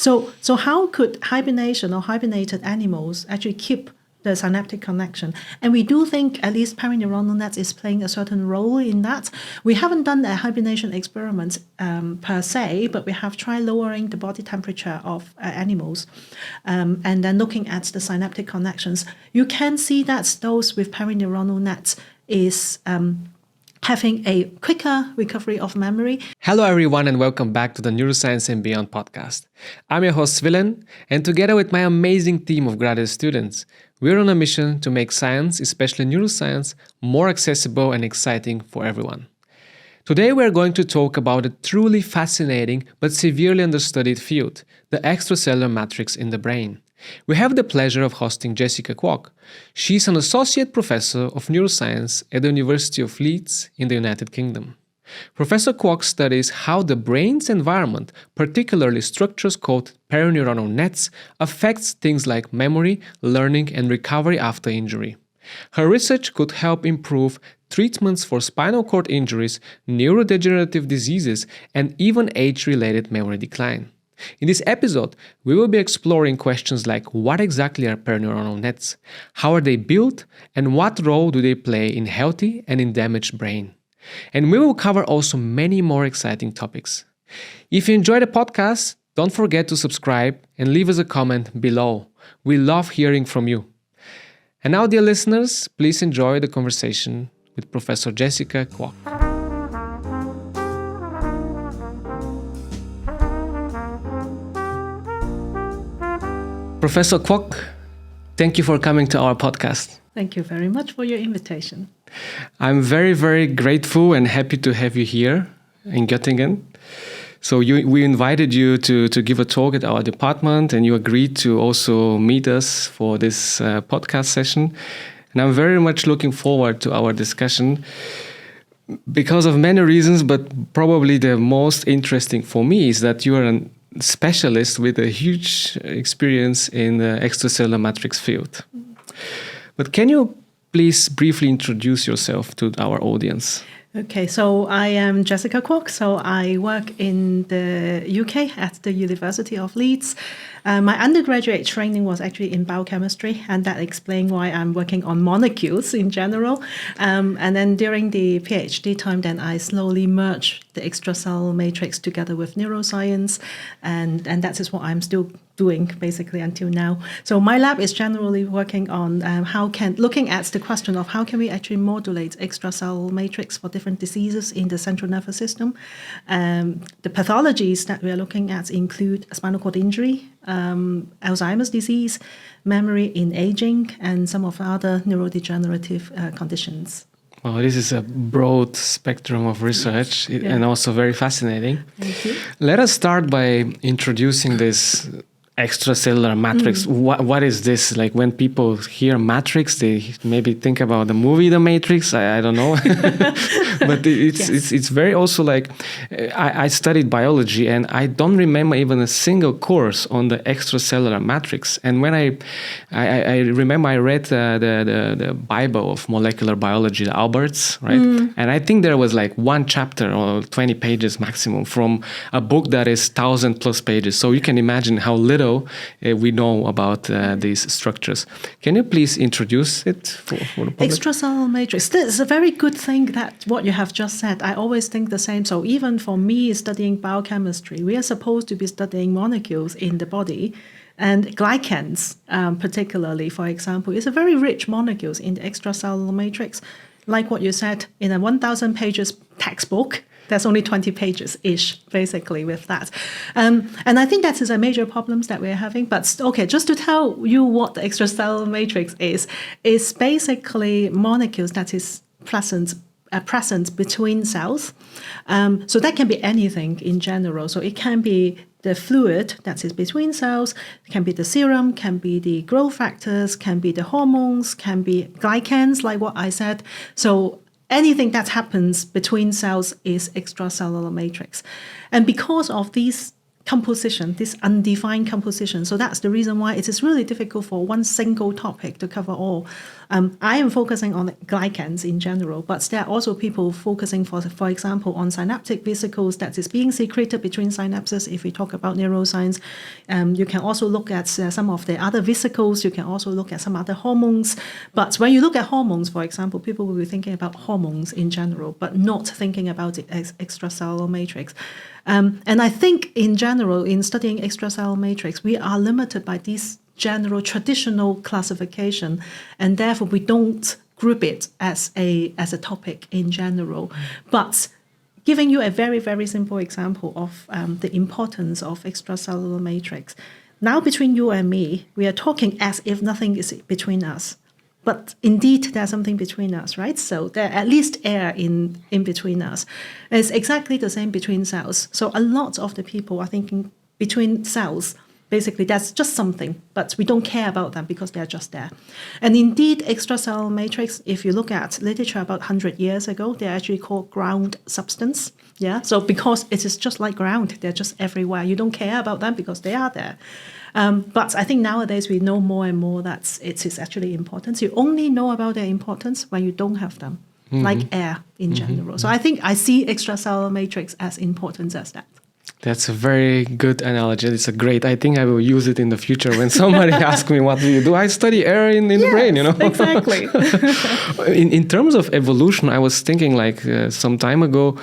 So how could hibernation or hibernated animals actually keep the synaptic connection? And we do think at least perineuronal nets is playing a certain role in that. We haven't done a hibernation experiment per se, but we have tried lowering the body temperature of animals and then looking at the synaptic connections. You can see that those with perineuronal nets is having a quicker recovery of memory. Hello everyone and welcome back to the Neuroscience and Beyond podcast. I'm your host Willem, and together with my amazing team of graduate students, we're on a mission to make science, especially neuroscience, more accessible and exciting for everyone. Today we're going to talk about a truly fascinating but severely understudied field, the extracellular matrix in the brain. We have the pleasure of hosting Jessica Kwok. She's an associate professor of neuroscience at the University of Leeds in the United Kingdom. Professor Kwok studies how the brain's environment, particularly structures called perineuronal nets, affects things like memory, learning, and recovery after injury. Her research could help improve treatments for spinal cord injuries, neurodegenerative diseases, and even age-related memory decline. In this episode, we will be exploring questions like what exactly are perineuronal nets, how are they built, and what role do they play in healthy and in damaged brain. And we will cover also many more exciting topics. If you enjoy the podcast, don't forget to subscribe and leave us a comment below. We love hearing from you. And now, dear listeners, please enjoy the conversation with Professor Jessica Kwok. Professor Kwok, thank you for coming to our podcast. Thank you very much for your invitation. I'm very, very grateful and happy to have you here in Göttingen. So we invited you to give a talk at our department, and you agreed to also meet us for this podcast session. And I'm very much looking forward to our discussion because of many reasons, but probably the most interesting for me is that you are a specialist with a huge experience in the extracellular matrix field. But can you please briefly introduce yourself to our audience? Okay, so I am Jessica Kwok. So I work in the UK at the University of Leeds. My undergraduate training was actually in biochemistry, and that explains why I'm working on molecules in general. And then during the PhD time, then I slowly merged the extracellular matrix together with neuroscience, and that is what I'm still doing basically until now. So my lab is generally working on looking at the question of how can we actually modulate extracellular matrix for different diseases in the central nervous system. The pathologies that we are looking at include spinal cord injury, Alzheimer's disease, memory in aging, and some of the other neurodegenerative conditions. Well, this is a broad spectrum of research and also very fascinating. Thank you. Let us start by introducing this extracellular matrix. What is this? Like when people hear matrix, they maybe think about the movie The Matrix. I don't know. But it's very also like I studied biology, and I don't remember even a single course on the extracellular matrix. And when I remember I read the Bible of molecular biology, the Alberts, right? And I think there was like one chapter or 20 pages maximum from a book that is 1,000+ pages. So you can imagine how little we know about these structures. Can you please introduce it for the public? Extracellular matrix. This is a very good thing that what you have just said. I always think the same. So even for me studying biochemistry, we are supposed to be studying molecules in the body. And glycans, particularly, for example, is a very rich molecules in the extracellular matrix. Like what you said, in a 1,000 pages textbook, there's only 20 pages-ish, basically, with that. And I think that is a major problem that we're having. But, okay, just to tell you what the extracellular matrix is basically molecules that is present between cells. So that can be anything in general. So it can be the fluid that is between cells, it can be the serum, can be the growth factors, can be the hormones, can be glycans, like what I said. So anything that happens between cells is extracellular matrix. And because of these composition, this undefined composition. So that's the reason why it is really difficult for one single topic to cover all. I am focusing on glycans in general, but there are also people focusing, for example, on synaptic vesicles that is being secreted between synapses. If we talk about neuroscience, you can also look at some of the other vesicles. You can also look at some other hormones. But when you look at hormones, for example, people will be thinking about hormones in general, but not thinking about it as extracellular matrix. And I think in general, in studying extracellular matrix, we are limited by this general traditional classification, and therefore we don't group it as a topic in general. But giving you a very, very simple example of the importance of extracellular matrix. Now between you and me, we are talking as if nothing is between us. But indeed, there's something between us, right? So there at least air in between us. It's exactly the same between cells. So a lot of the people are thinking between cells, basically that's just something, but we don't care about them because they're just there. And indeed, extracellular matrix, if you look at literature about 100 years ago, they're actually called ground substance. Yeah, so because it is just like ground, they're just everywhere. You don't care about them because they are there. But I think nowadays we know more and more that it is actually important. You only know about their importance when you don't have them, like air in general. So I think I see extracellular matrix as important as that. That's a very good analogy. It's a great. I think I will use it in the future when somebody asks me, "What do you do?" I study air in the brain. You know, exactly. in terms of evolution, I was thinking some time ago.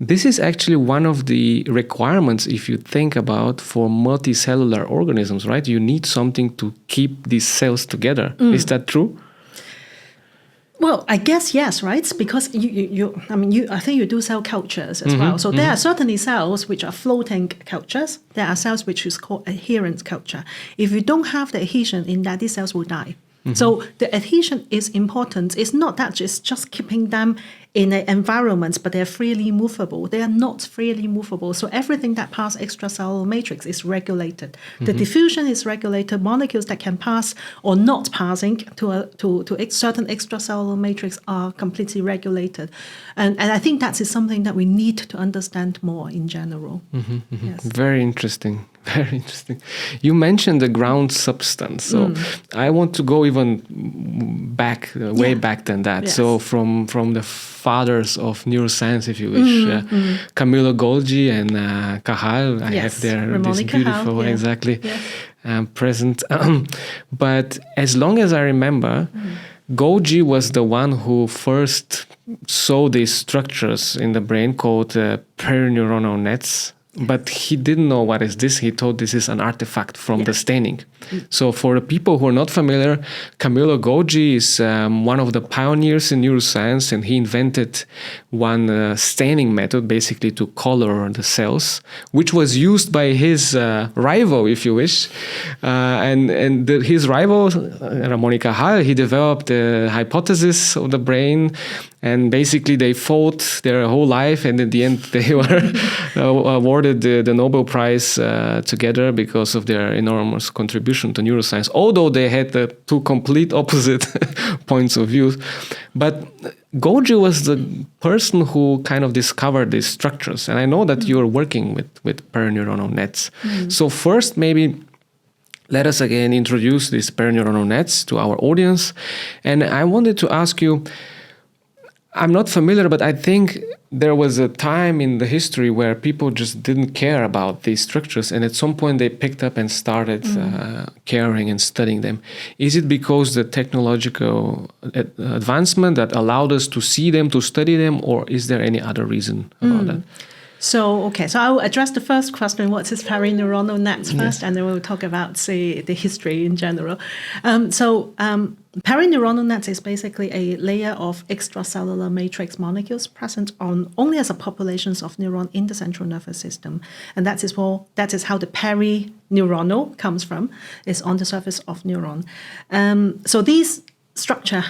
This is actually one of the requirements if you think about for multicellular organisms, right? You need something to keep these cells together. Is that true? Well, I guess yes, right? Because I think you do cell cultures as well. So there are certainly cells which are floating cultures. There are cells which is called adherent culture. If you don't have the adhesion in that, these cells will die. So the adhesion is important. It's not that it's just keeping them in an environment, but they're freely movable. They are not freely movable. So everything that passes extracellular matrix is regulated. The diffusion is regulated. Molecules that can pass or not passing to certain extracellular matrix are completely regulated. And I think that is something that we need to understand more in general. Yes. Very interesting. Very interesting. You mentioned the ground substance. So I want to go even back, way back than that. Yes. So from the fathers of neuroscience, if you wish, Camillo Golgi and Cajal. I have there this beautiful, exactly, present. But as long as I remember, Golgi was the one who first saw these structures in the brain called perineuronal nets. But he didn't know what is this. He thought this is an artifact from the staining. So for the people who are not familiar, Camillo Golgi is one of the pioneers in neuroscience, and he invented one staining method, basically to color the cells, which was used by his rival, if you wish. His rival, Ramon y Cajal, he developed the hypothesis of the brain. And basically, they fought their whole life, and in the end, they were awarded the Nobel Prize together because of their enormous contribution to neuroscience. Although they had the two complete opposite points of view, but Golgi was the person who kind of discovered these structures. And I know that you are working with perineuronal nets. So first, maybe let us again introduce these perineuronal nets to our audience. And I wanted to ask you. I'm not familiar, but I think there was a time in the history where people just didn't care about these structures, and at some point they picked up and started caring and studying them. Is it because the technological advancement that allowed us to see them, to study them, or is there any other reason about that? So I will address the first question, what is perineuronal nets first, and then we'll talk about, say, the history in general. Perineuronal nets is basically a layer of extracellular matrix molecules present on only as a populations of neuron in the central nervous system. And that is how the perineuronal comes from, is on the surface of neuron. So these structure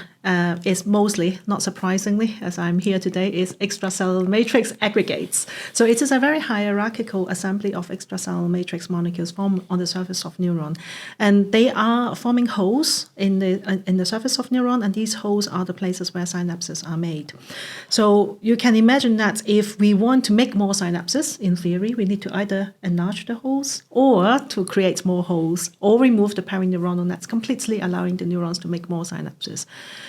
is mostly, not surprisingly, as I'm here today, is extracellular matrix aggregates. So it is a very hierarchical assembly of extracellular matrix molecules formed on the surface of neuron. And they are forming holes in the surface of neuron, and these holes are the places where synapses are made. So you can imagine that if we want to make more synapses, in theory, we need to either enlarge the holes or to create more holes or remove the perineuronal nets completely, allowing the neurons to make more synapses.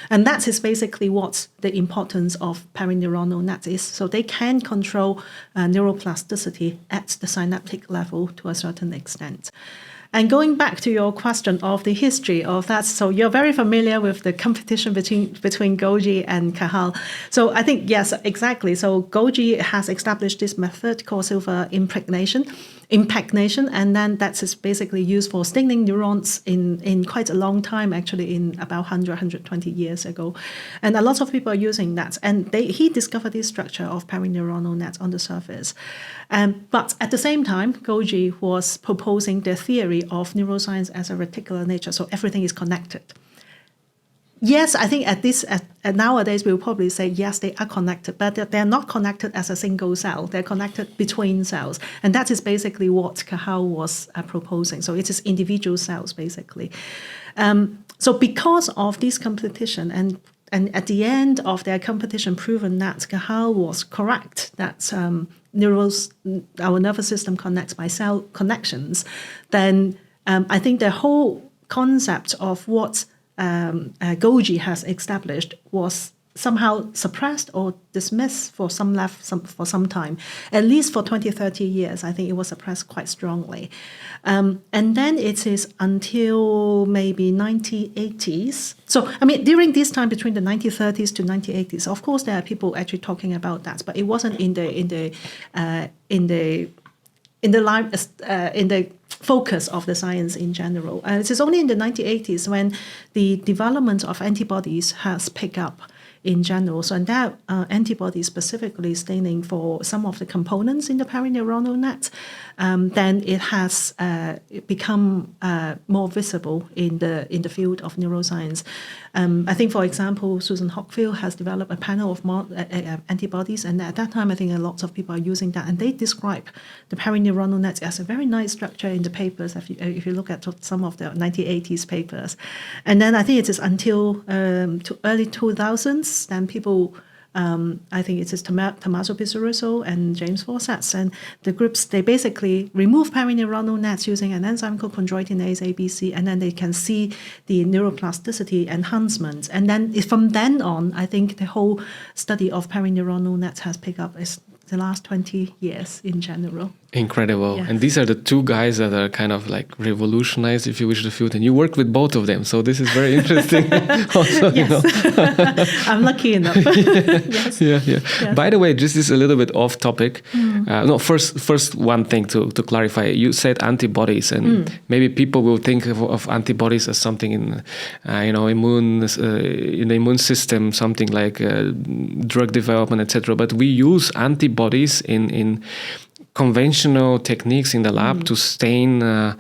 And that is basically what the importance of perineuronal nets is. So they can control neuroplasticity at the synaptic level to a certain extent. And going back to your question of the history of that, so you're very familiar with the competition between Golgi and Cajal. So I think, yes, exactly. So Golgi has established this method called silver impregnation, and then that is basically used for staining neurons in quite a long time, actually in about 100, 120 years ago. And a lot of people are using that. And he discovered this structure of perineuronal nets on the surface. But at the same time, Golgi was proposing the theory of neuroscience as a reticular nature, so everything is connected. Yes, I think nowadays we'll probably say yes, they are connected, but they're not connected as a single cell. They're connected between cells, and that is basically what Cajal was proposing. So it is individual cells, basically. So because of this competition, and at the end of their competition, proven that Cajal was correct, that our nervous system connects by cell connections, then I think the whole concept of what Golgi has established was somehow suppressed or dismissed for some time. At least for 20, 30 years, I think it was suppressed quite strongly. And then it is until maybe 1980s. So, I mean, during this time between the 1930s to 1980s, of course, there are people actually talking about that, but it wasn't in the focus of the science in general. It is only in the 1980s when the development of antibodies has picked up in general. So, and that antibody specifically staining for some of the components in the perineuronal net, then it has become more visible in the field of neuroscience. I think, for example, Susan Hockfield has developed a panel of antibodies, and at that time, I think a lot of people are using that, and they describe the perineuronal net as a very nice structure in the papers. If you look at some of the 1980s papers, and then I think it is until early 2000s, then people. I think it is Tommaso Pizzarusso and James Forsatz, and the groups, they basically remove perineuronal nets using an enzyme called chondroitinase ABC, and then they can see the neuroplasticity enhancement. And then from then on, I think the whole study of perineuronal nets has picked up is the last 20 years in general. Incredible. Yeah. And these are the two guys that are kind of like revolutionized, if you wish, the field. And you worked with both of them. So this is very interesting. Also, yes. I'm lucky enough. Yes. Yeah. Yes. By the way, just is a little bit off topic. First one thing to clarify. You said antibodies, and maybe people will think of antibodies as something in, in the immune system, something like drug development, etc. But we use antibodies in conventional techniques in the lab to stain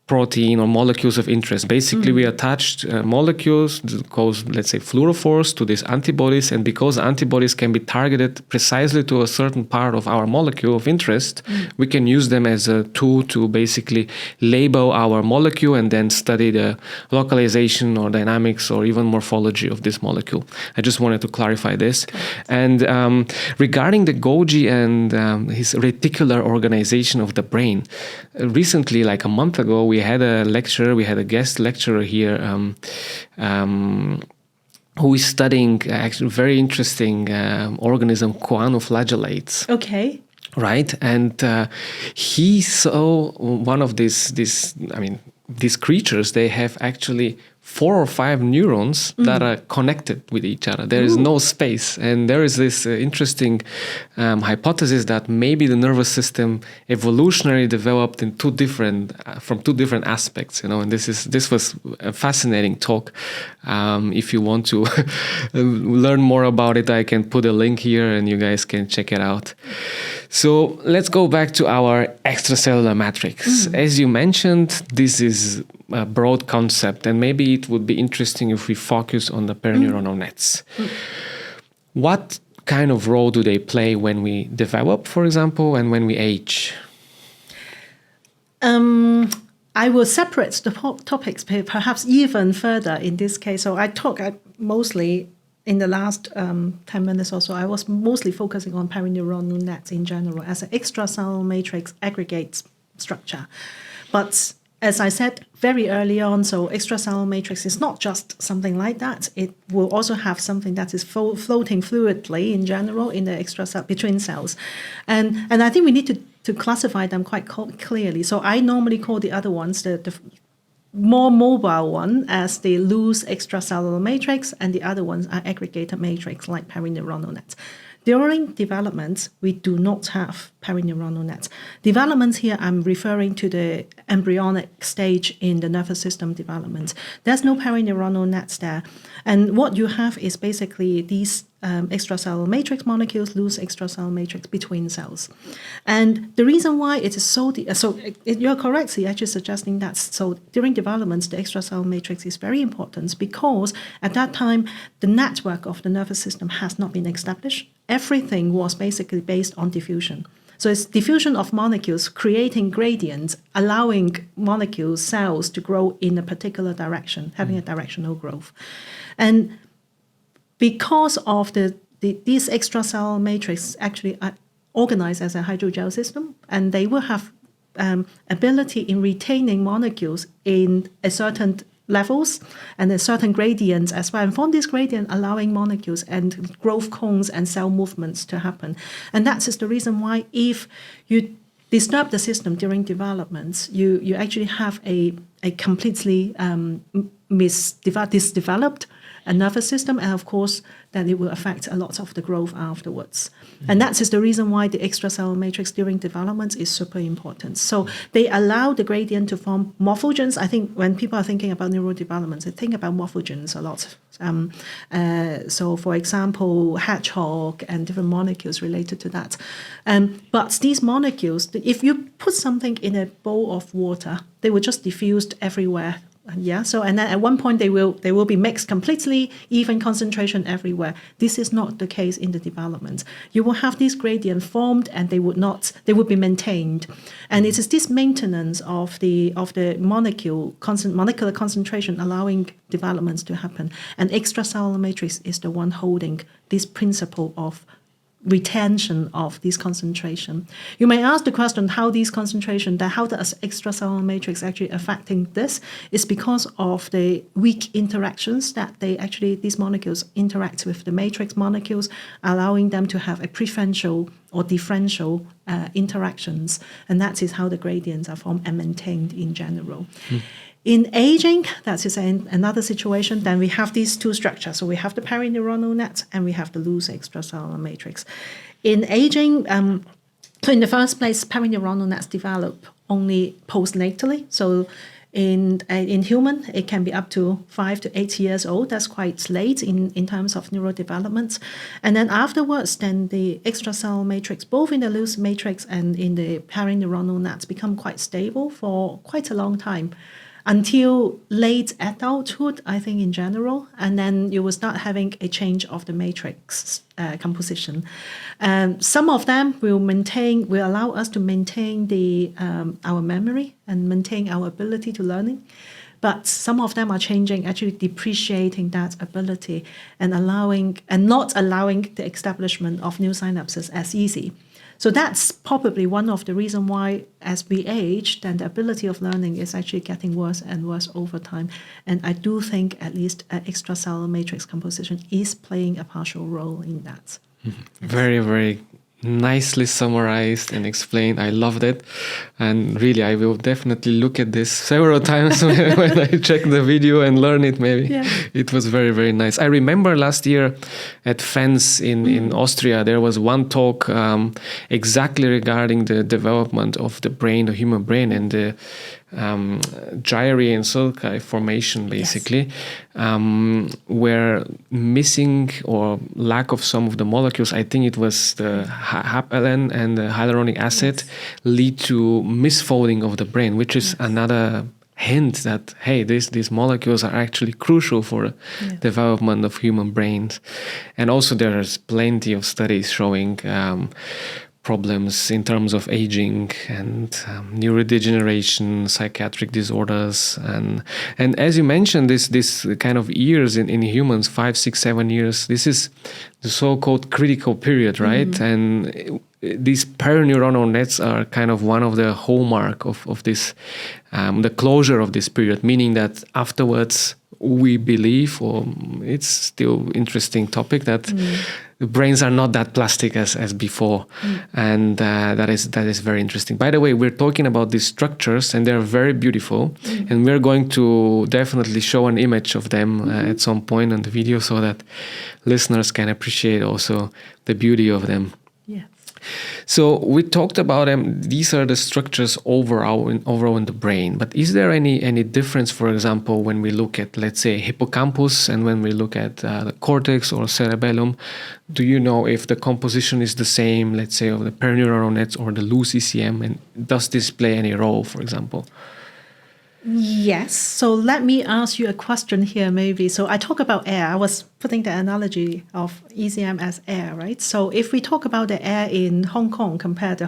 protein or molecules of interest. Basically, we attached molecules called, let's say, fluorophores to these antibodies, and because antibodies can be targeted precisely to a certain part of our molecule of interest, we can use them as a tool to basically label our molecule and then study the localization or dynamics or even morphology of this molecule. I just wanted to clarify this. And regarding the Golgi and his reticular organization of the brain, recently, like a month ago, we had a guest lecturer here who is studying actually very interesting organism, choanoflagellates. Okay. Right, and he saw one of these creatures. They have actually 4 or 5 neurons that are connected with each other. There is no space. And there is this interesting hypothesis that maybe the nervous system evolutionarily developed in from two different aspects, and this was a fascinating talk. If you want to learn more about it, I can put a link here and you guys can check it out. So let's go back to our extracellular matrix. As you mentioned, this is a broad concept, and maybe it would be interesting if we focus on the perineuronal nets. What kind of role do they play when we develop, for example, and when we age? I will separate the topics perhaps even further in this case. So I mostly in the last 10 minutes or so, I was mostly focusing on perineuronal nets in general as an extracellular matrix aggregate structure. But as I said very early on, so extracellular matrix is not just something like that. It will also have something that is floating fluidly in general in the extracell between cells. And I think we need to classify them quite clearly. So I normally call the other ones, the more mobile one, as the loose extracellular matrix, and the other ones are aggregated matrix like perineuronal nets. During development, we do not have perineuronal nets. Development here, I'm referring to the embryonic stage in the nervous system development. There's no perineuronal nets there. And what you have is basically these extracellular matrix molecules, loose extracellular matrix between cells. And the reason why it is so you're correct, actually suggesting that. So during development, the extracellular matrix is very important because at that time, the network of the nervous system has not been established. Everything was basically based on diffusion. So it's diffusion of molecules creating gradients, allowing molecules, cells to grow in a particular direction, having a directional growth. And because of these extracellular matrix actually are organized as a hydrogel system, and they will have ability in retaining molecules in a certain levels and a certain gradients as well. And from this gradient, allowing molecules and growth cones and cell movements to happen. And that is the reason why if you disturb the system during development, you actually have a completely misdeveloped nervous system, and of course, then it will affect a lot of the growth afterwards. And that is the reason why the extracellular matrix during development is super important. So they allow the gradient to form morphogens. I think when people are thinking about neurodevelopment, they think about morphogens a lot. So, for example, hedgehog and different molecules related to that. But these molecules, if you put something in a bowl of water, they will just diffuse everywhere. Yeah. So, and then at one point they will be mixed completely, even concentration everywhere. This is not the case in the development. You will have this gradient formed, and they would be maintained. And it is this maintenance of the molecular concentration allowing developments to happen. And extracellular matrix is the one holding this principle of retention of this concentration. You may ask the question how these concentration, how the extracellular matrix actually affecting this is because of the weak interactions that these molecules interact with the matrix molecules, allowing them to have a preferential or differential interactions. And that is how the gradients are formed and maintained in general. In aging, that is another situation. Then we have these two structures. So we have the perineuronal net and we have the loose extracellular matrix. In aging, so in the first place, perineuronal nets develop only postnatally. So in human, it can be up to 5 to 8 years old. That's quite late in terms of neurodevelopment. And then afterwards, then the extracellular matrix, both in the loose matrix and in the perineuronal nets, become quite stable for quite a long time, until late adulthood, I think, in general. And then you will start having a change of the matrix composition. Some of them will allow us to maintain our memory and maintain our ability to learning. But some of them are changing, actually depreciating that ability and not allowing the establishment of new synapses as easy. So that's probably one of the reasons why, as we age, then the ability of learning is actually getting worse and worse over time. And I do think at least extracellular matrix composition is playing a partial role in that. Very, very nicely summarized and explained. I loved it. And really, I will definitely look at this several times when I check the video and learn it maybe. Yeah. It was very, very nice. I remember last year at FENS in Austria, there was one talk exactly regarding the development of the brain, the human brain, and the gyri and sulci formation, basically, where missing or lack of some of the molecules, I think it was the HAPLN and the hyaluronic acid, lead to misfolding of the brain, which is another hint that, hey, these molecules are actually crucial for the development of human brains. And also there's plenty of studies showing problems in terms of aging and neurodegeneration, psychiatric disorders, and as you mentioned, this kind of years in humans, 5, 6, 7 years. This is the so-called critical period, right? And these perineuronal nets are kind of one of the hallmark of this, the closure of this period, meaning that afterwards we believe, or it's still interesting topic, that the brains are not that plastic as before, and that is very interesting. By the way, we're talking about these structures, and they're very beautiful, and we're going to definitely show an image of them at some point on the video, so that listeners can appreciate also the beauty of them. Yes. So we talked about them. These are the structures overall in the brain. But is there any difference, for example, when we look at, let's say, hippocampus, and when we look at the cortex or cerebellum? Do you know if the composition is the same, let's say, of the perineuronal nets or the loose ECM? And does this play any role, for example? Yes. So let me ask you a question here, maybe. So I talk about air. I was putting the analogy of ECM as air, right? So if we talk about the air in Hong Kong compared to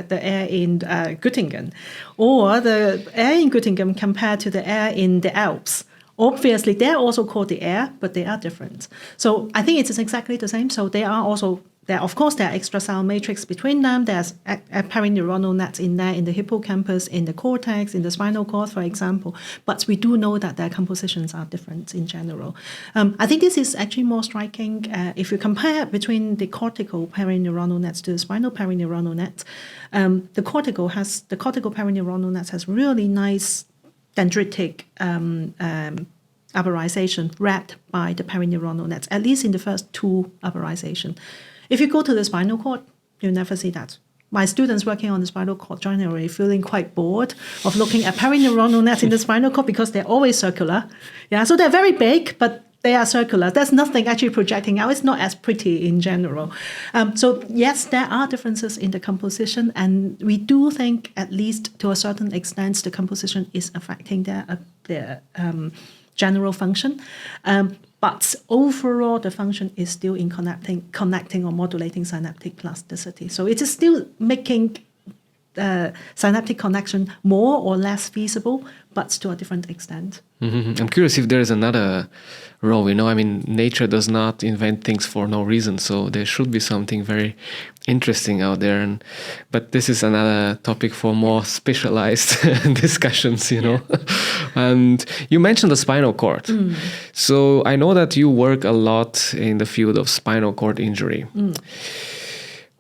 the air in Göttingen, or the air in Göttingen compared to the air in the Alps, obviously they're also called the air, but they are different. So I think it is exactly the same. So they are also of course, there are extracellular matrix between them. There's a perineuronal nets in there, in the hippocampus, in the cortex, in the spinal cord, for example. But we do know that their compositions are different in general. I think this is actually more striking if you compare between the cortical perineuronal nets to the spinal perineuronal nets. The cortical perineuronal nets has really nice dendritic aberration wrapped by the perineuronal nets, at least in the first two aberration. If you go to the spinal cord, you'll never see that. My students working on the spinal cord generally feeling quite bored of looking at perineuronal nets in the spinal cord because they're always circular. Yeah, so they're very big, but they are circular. There's nothing actually projecting out. It's not as pretty in general. So yes, there are differences in the composition, and we do think, at least to a certain extent, the composition is affecting their general function. But overall, the function is still in connecting or modulating synaptic plasticity. So it is still making synaptic connection more or less feasible, but to a different extent. Mm-hmm. I'm curious if there is another role. I mean, nature does not invent things for no reason, so there should be something very interesting out there. But this is another topic for more specialized discussions, And you mentioned the spinal cord. So I know that you work a lot in the field of spinal cord injury.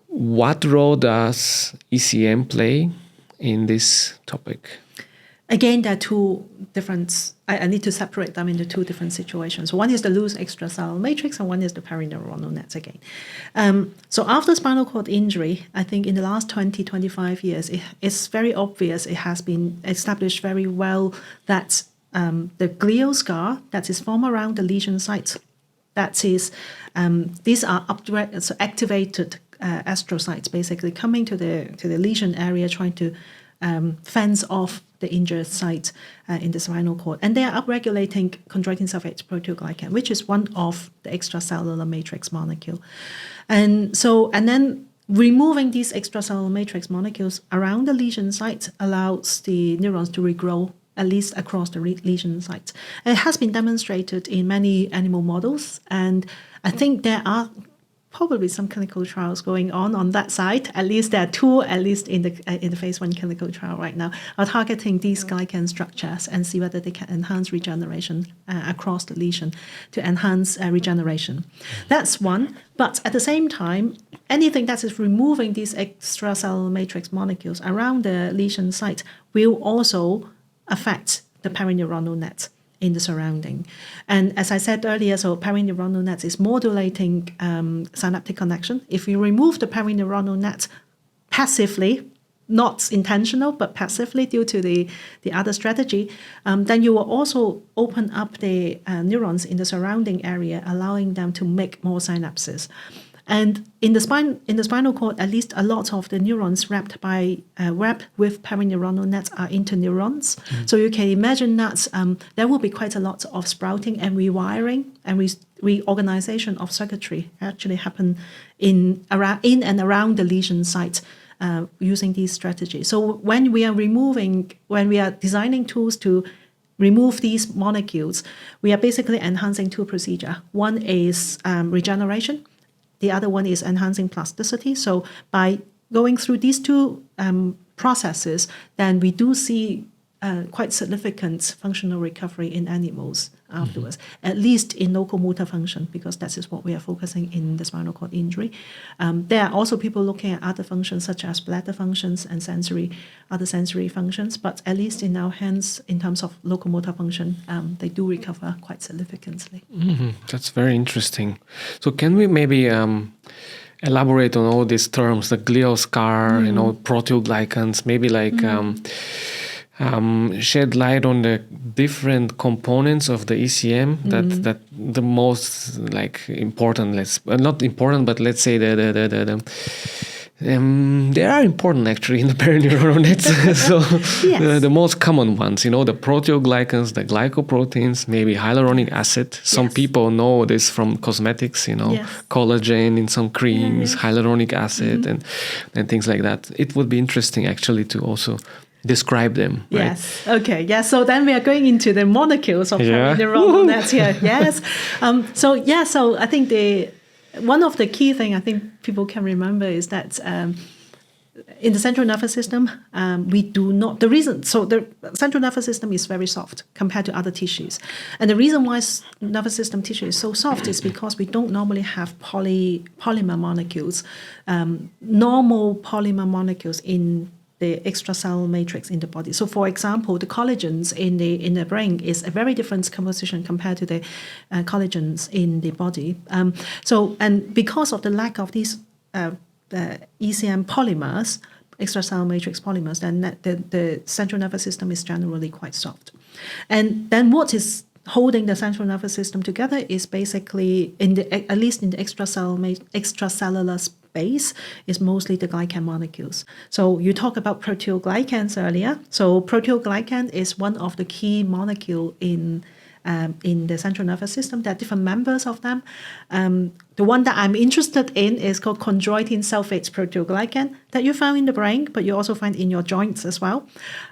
What role does ECM play in this topic? Again, there are two different, I need to separate them into two different situations. One is the loose extracellular matrix, and one is the perineuronal nets again. So after spinal cord injury, I think in the last 20, 25 years, it's very obvious, it has been established very well that the glial scar that is formed around the lesion site, that is, these are activated astrocytes basically coming to the lesion area, trying to fence off the injured site in the spinal cord, and they are upregulating chondroitin sulfate proteoglycan, which is one of the extracellular matrix molecule, and then removing these extracellular matrix molecules around the lesion site allows the neurons to regrow, at least across the lesion site. It has been demonstrated in many animal models, and I think there are probably some clinical trials going on that side. At least there are two, at least in the phase 1 clinical trial right now, are targeting these glycan structures and see whether they can enhance regeneration across the lesion to enhance regeneration. That's one. But at the same time, anything that is removing these extracellular matrix molecules around the lesion site will also affect the perineuronal net in the surrounding. And as I said earlier, so perineuronal net is modulating synaptic connection. If you remove the perineuronal net passively, not intentional, but passively due to the other strategy, then you will also open up the neurons in the surrounding area, allowing them to make more synapses. And in the spinal cord, at least a lot of the neurons wrapped with perineuronal nets are interneurons. So you can imagine that there will be quite a lot of sprouting and rewiring and reorganization of circuitry actually happen in and around the lesion site using these strategies. So when we are designing tools to remove these molecules, we are basically enhancing two procedures. One is regeneration. The other one is enhancing plasticity. So by going through these two processes, then we do see quite significant functional recovery in animals afterwards, at least in locomotor function, because that is what we are focusing in the spinal cord injury. There are also people looking at other functions such as bladder functions and other sensory functions, but at least in our hands, in terms of locomotor function, they do recover quite significantly. That's very interesting. So can we maybe elaborate on all these terms, the glial scar, proteoglycans, maybe like shed light on the different components of the ECM that the most important, not important, but let's say they are important actually in the perineuronal nets. So yes. the most common ones, the proteoglycans, the glycoproteins, maybe hyaluronic acid. Some people know this from cosmetics, collagen in some creams, hyaluronic acid and things like that. It would be interesting actually to also describe them. Right? Yes. Okay. Yeah. So then we are going into the molecules of perineuronal nets here. Yes. So I think one of the key things I think people can remember is that in the central nervous system, the central nervous system is very soft compared to other tissues. And the reason why nervous system tissue is so soft is because we don't normally have polymer molecules, normal polymer molecules in the extracellular matrix in the body. So, for example, the collagens in the brain is a very different composition compared to the collagens in the body. And because of the lack of these the ECM polymers, extracellular matrix polymers, then the central nervous system is generally quite soft. And then what is holding the central nervous system together is basically, at least in the extracellular space, is mostly the glycan molecules. So you talked about proteoglycans earlier. So proteoglycan is one of the key molecule in the central nervous system. There are different members of them. The one that I'm interested in is called chondroitin sulfate proteoglycan that you found in the brain, but you also find in your joints as well.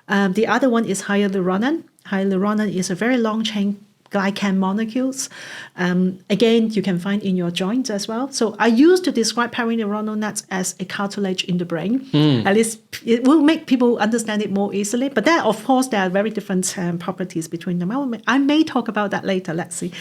The other one is hyaluronan. Hyaluronan is a very long chain glycan molecules. Again, you can find in your joints as well. So I used to describe perineuronal nets as a cartilage in the brain. At least it will make people understand it more easily. But there, of course, there are very different properties between them. I may talk about that later. Let's see.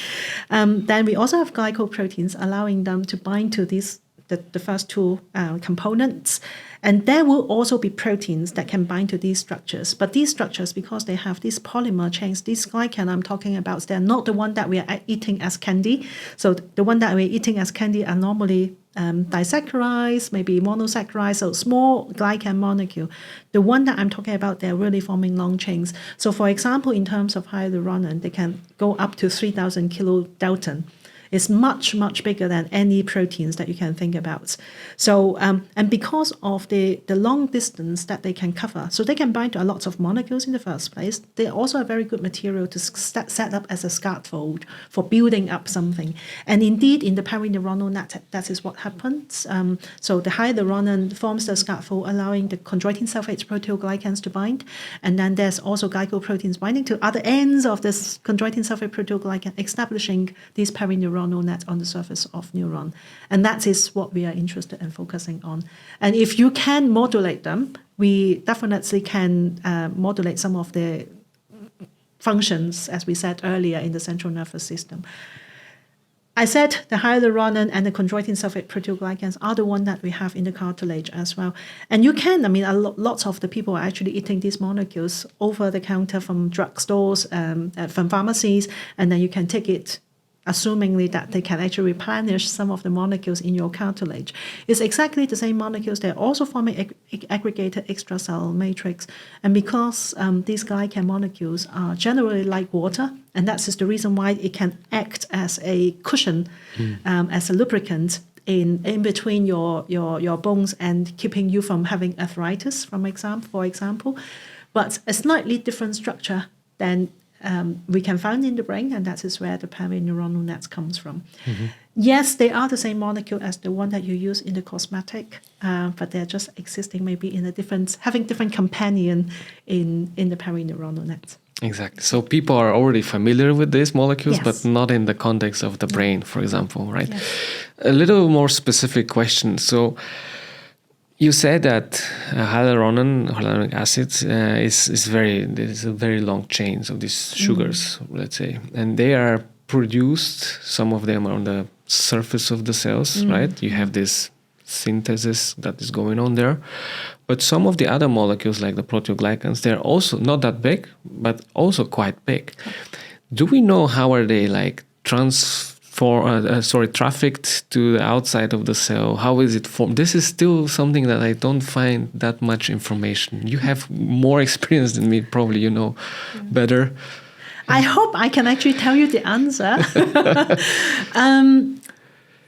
Then we also have glycoproteins, allowing them to bind to the first two components. And there will also be proteins that can bind to these structures. But these structures, because they have these polymer chains, these glycan I'm talking about, they're not the one that we are eating as candy. So the one that we're eating as candy are normally disaccharides, maybe monosaccharides, so small glycan molecule. The one that I'm talking about, they're really forming long chains. So for example, in terms of hyaluronan, they can go up to 3,000 kilodalton. It's much, much bigger than any proteins that you can think about. So, and because of the long distance that they can cover, so they can bind to a lot of molecules in the first place, they're also a very good material to set up as a scaffold for building up something. And indeed, in the perineuronal net, that is what happens. So the hyaluronan forms the scaffold, allowing the chondroitin sulfate proteoglycans to bind. And then there's also glycoproteins binding to other ends of this chondroitin sulfate proteoglycan, establishing these perineuronal net on the surface of neuron. And that is what we are interested in focusing on. And if you can modulate them, we definitely can modulate some of the functions, as we said earlier, in the central nervous system. I said the hyaluronan and the chondroitin sulfate proteoglycans are the one that we have in the cartilage as well. And you can, lots of the people are actually eating these molecules over the counter from drugstores, from pharmacies, and then you can take it assumingly that they can actually replenish some of the molecules in your cartilage. It's exactly the same molecules. They're also forming aggregated extracellular matrix. And because these glycan molecules are generally like water, and that's just the reason why it can act as a cushion, as a lubricant, in between your bones and keeping you from having arthritis, for example. But a slightly different structure than we can find in the brain, and that is where the perineuronal nets comes from. Yes, they are the same molecule as the one that you use in the cosmetic, but they're just existing maybe in having different companion in the perineuronal nets. Exactly. So people are already familiar with these molecules, Yes. but not in the context of the brain, for example, right? Yes. A little more specific question. So you said that hyaluronic acid is a very long chain of these sugars, let's say, and they are produced, some of them on the surface of the cells, right? You have this synthesis that is going on there. But some of the other molecules, like the proteoglycans, they're also not that big, but also quite big. Do we know how are they like trafficked to the outside of the cell? How is it formed? This is still something that I don't find that much information. You have more experience than me, probably you know better. I hope I can actually tell you the answer.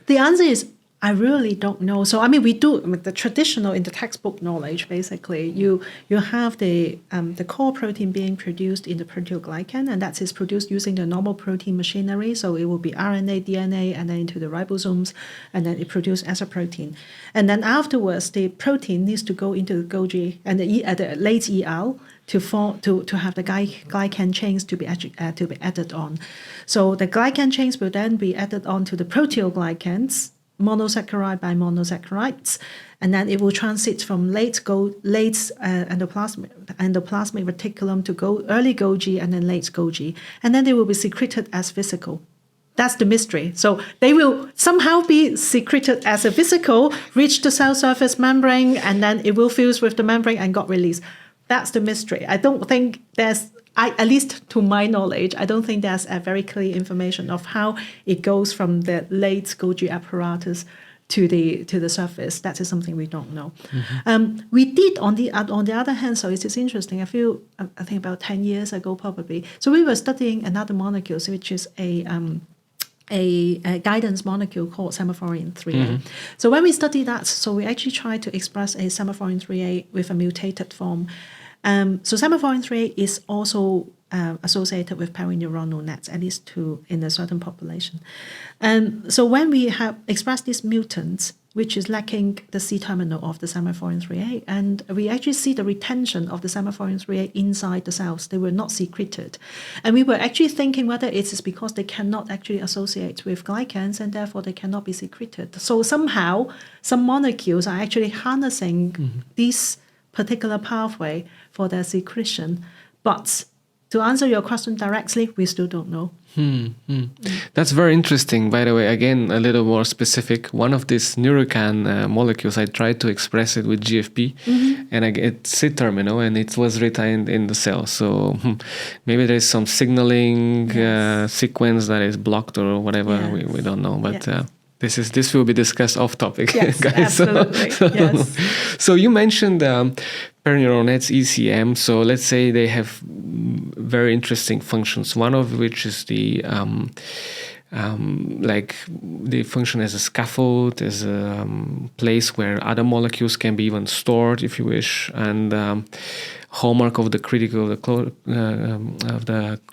The answer is I really don't know. So we do the traditional in the textbook knowledge. Basically, you have the core protein being produced in the proteoglycan, and that is produced using the normal protein machinery. So it will be RNA, DNA, and then into the ribosomes, and then it produces as a protein. And then afterwards, the protein needs to go into the Golgi and the late EL to have the glycan chains to be added on. So the glycan chains will then be added on to the proteoglycans, monosaccharide by monosaccharides, and then it will transit from late endoplasmic reticulum to early Golgi and then late Golgi, and then they will be secreted as vesicle. That's the mystery. So they will somehow be secreted as a vesicle, reach the cell surface membrane, and then it will fuse with the membrane and got released. That's the mystery. I don't think at least to my knowledge, I don't think there's a very clear information of how it goes from the late Golgi apparatus to the surface. That is something we don't know. We did on the other hand. So it is interesting. I think about 10 years ago probably. So we were studying another molecule, which is a guidance molecule called semaphorin 3A. So when we study that, so we actually try to express a semaphorin 3A with a mutated form. So semaphorin 3A is also associated with perineuronal nets, at least in a certain population. So when we have expressed these mutants, which is lacking the C-terminal of the semaphorin 3A, and we actually see the retention of the semaphorin 3A inside the cells. They were not secreted. And we were actually thinking whether it is because they cannot actually associate with glycans and therefore they cannot be secreted. So somehow, some molecules are actually harnessing this particular pathway for their secretion. But to answer your question directly, we still don't know. That's very interesting. By the way, again, a little more specific. One of these neurocan molecules, I tried to express it with GFP, and it's C-terminal, and it was retained in the cell. So maybe there's some signaling sequence that is blocked or whatever. Yes. We don't know, but this will be discussed off topic, yes, guys. Absolutely. Yes. So you mentioned perineural nets, ECM. So let's say they have very interesting functions. One of which is the they function as a scaffold, as a place where other molecules can be even stored, if you wish, and hallmark of the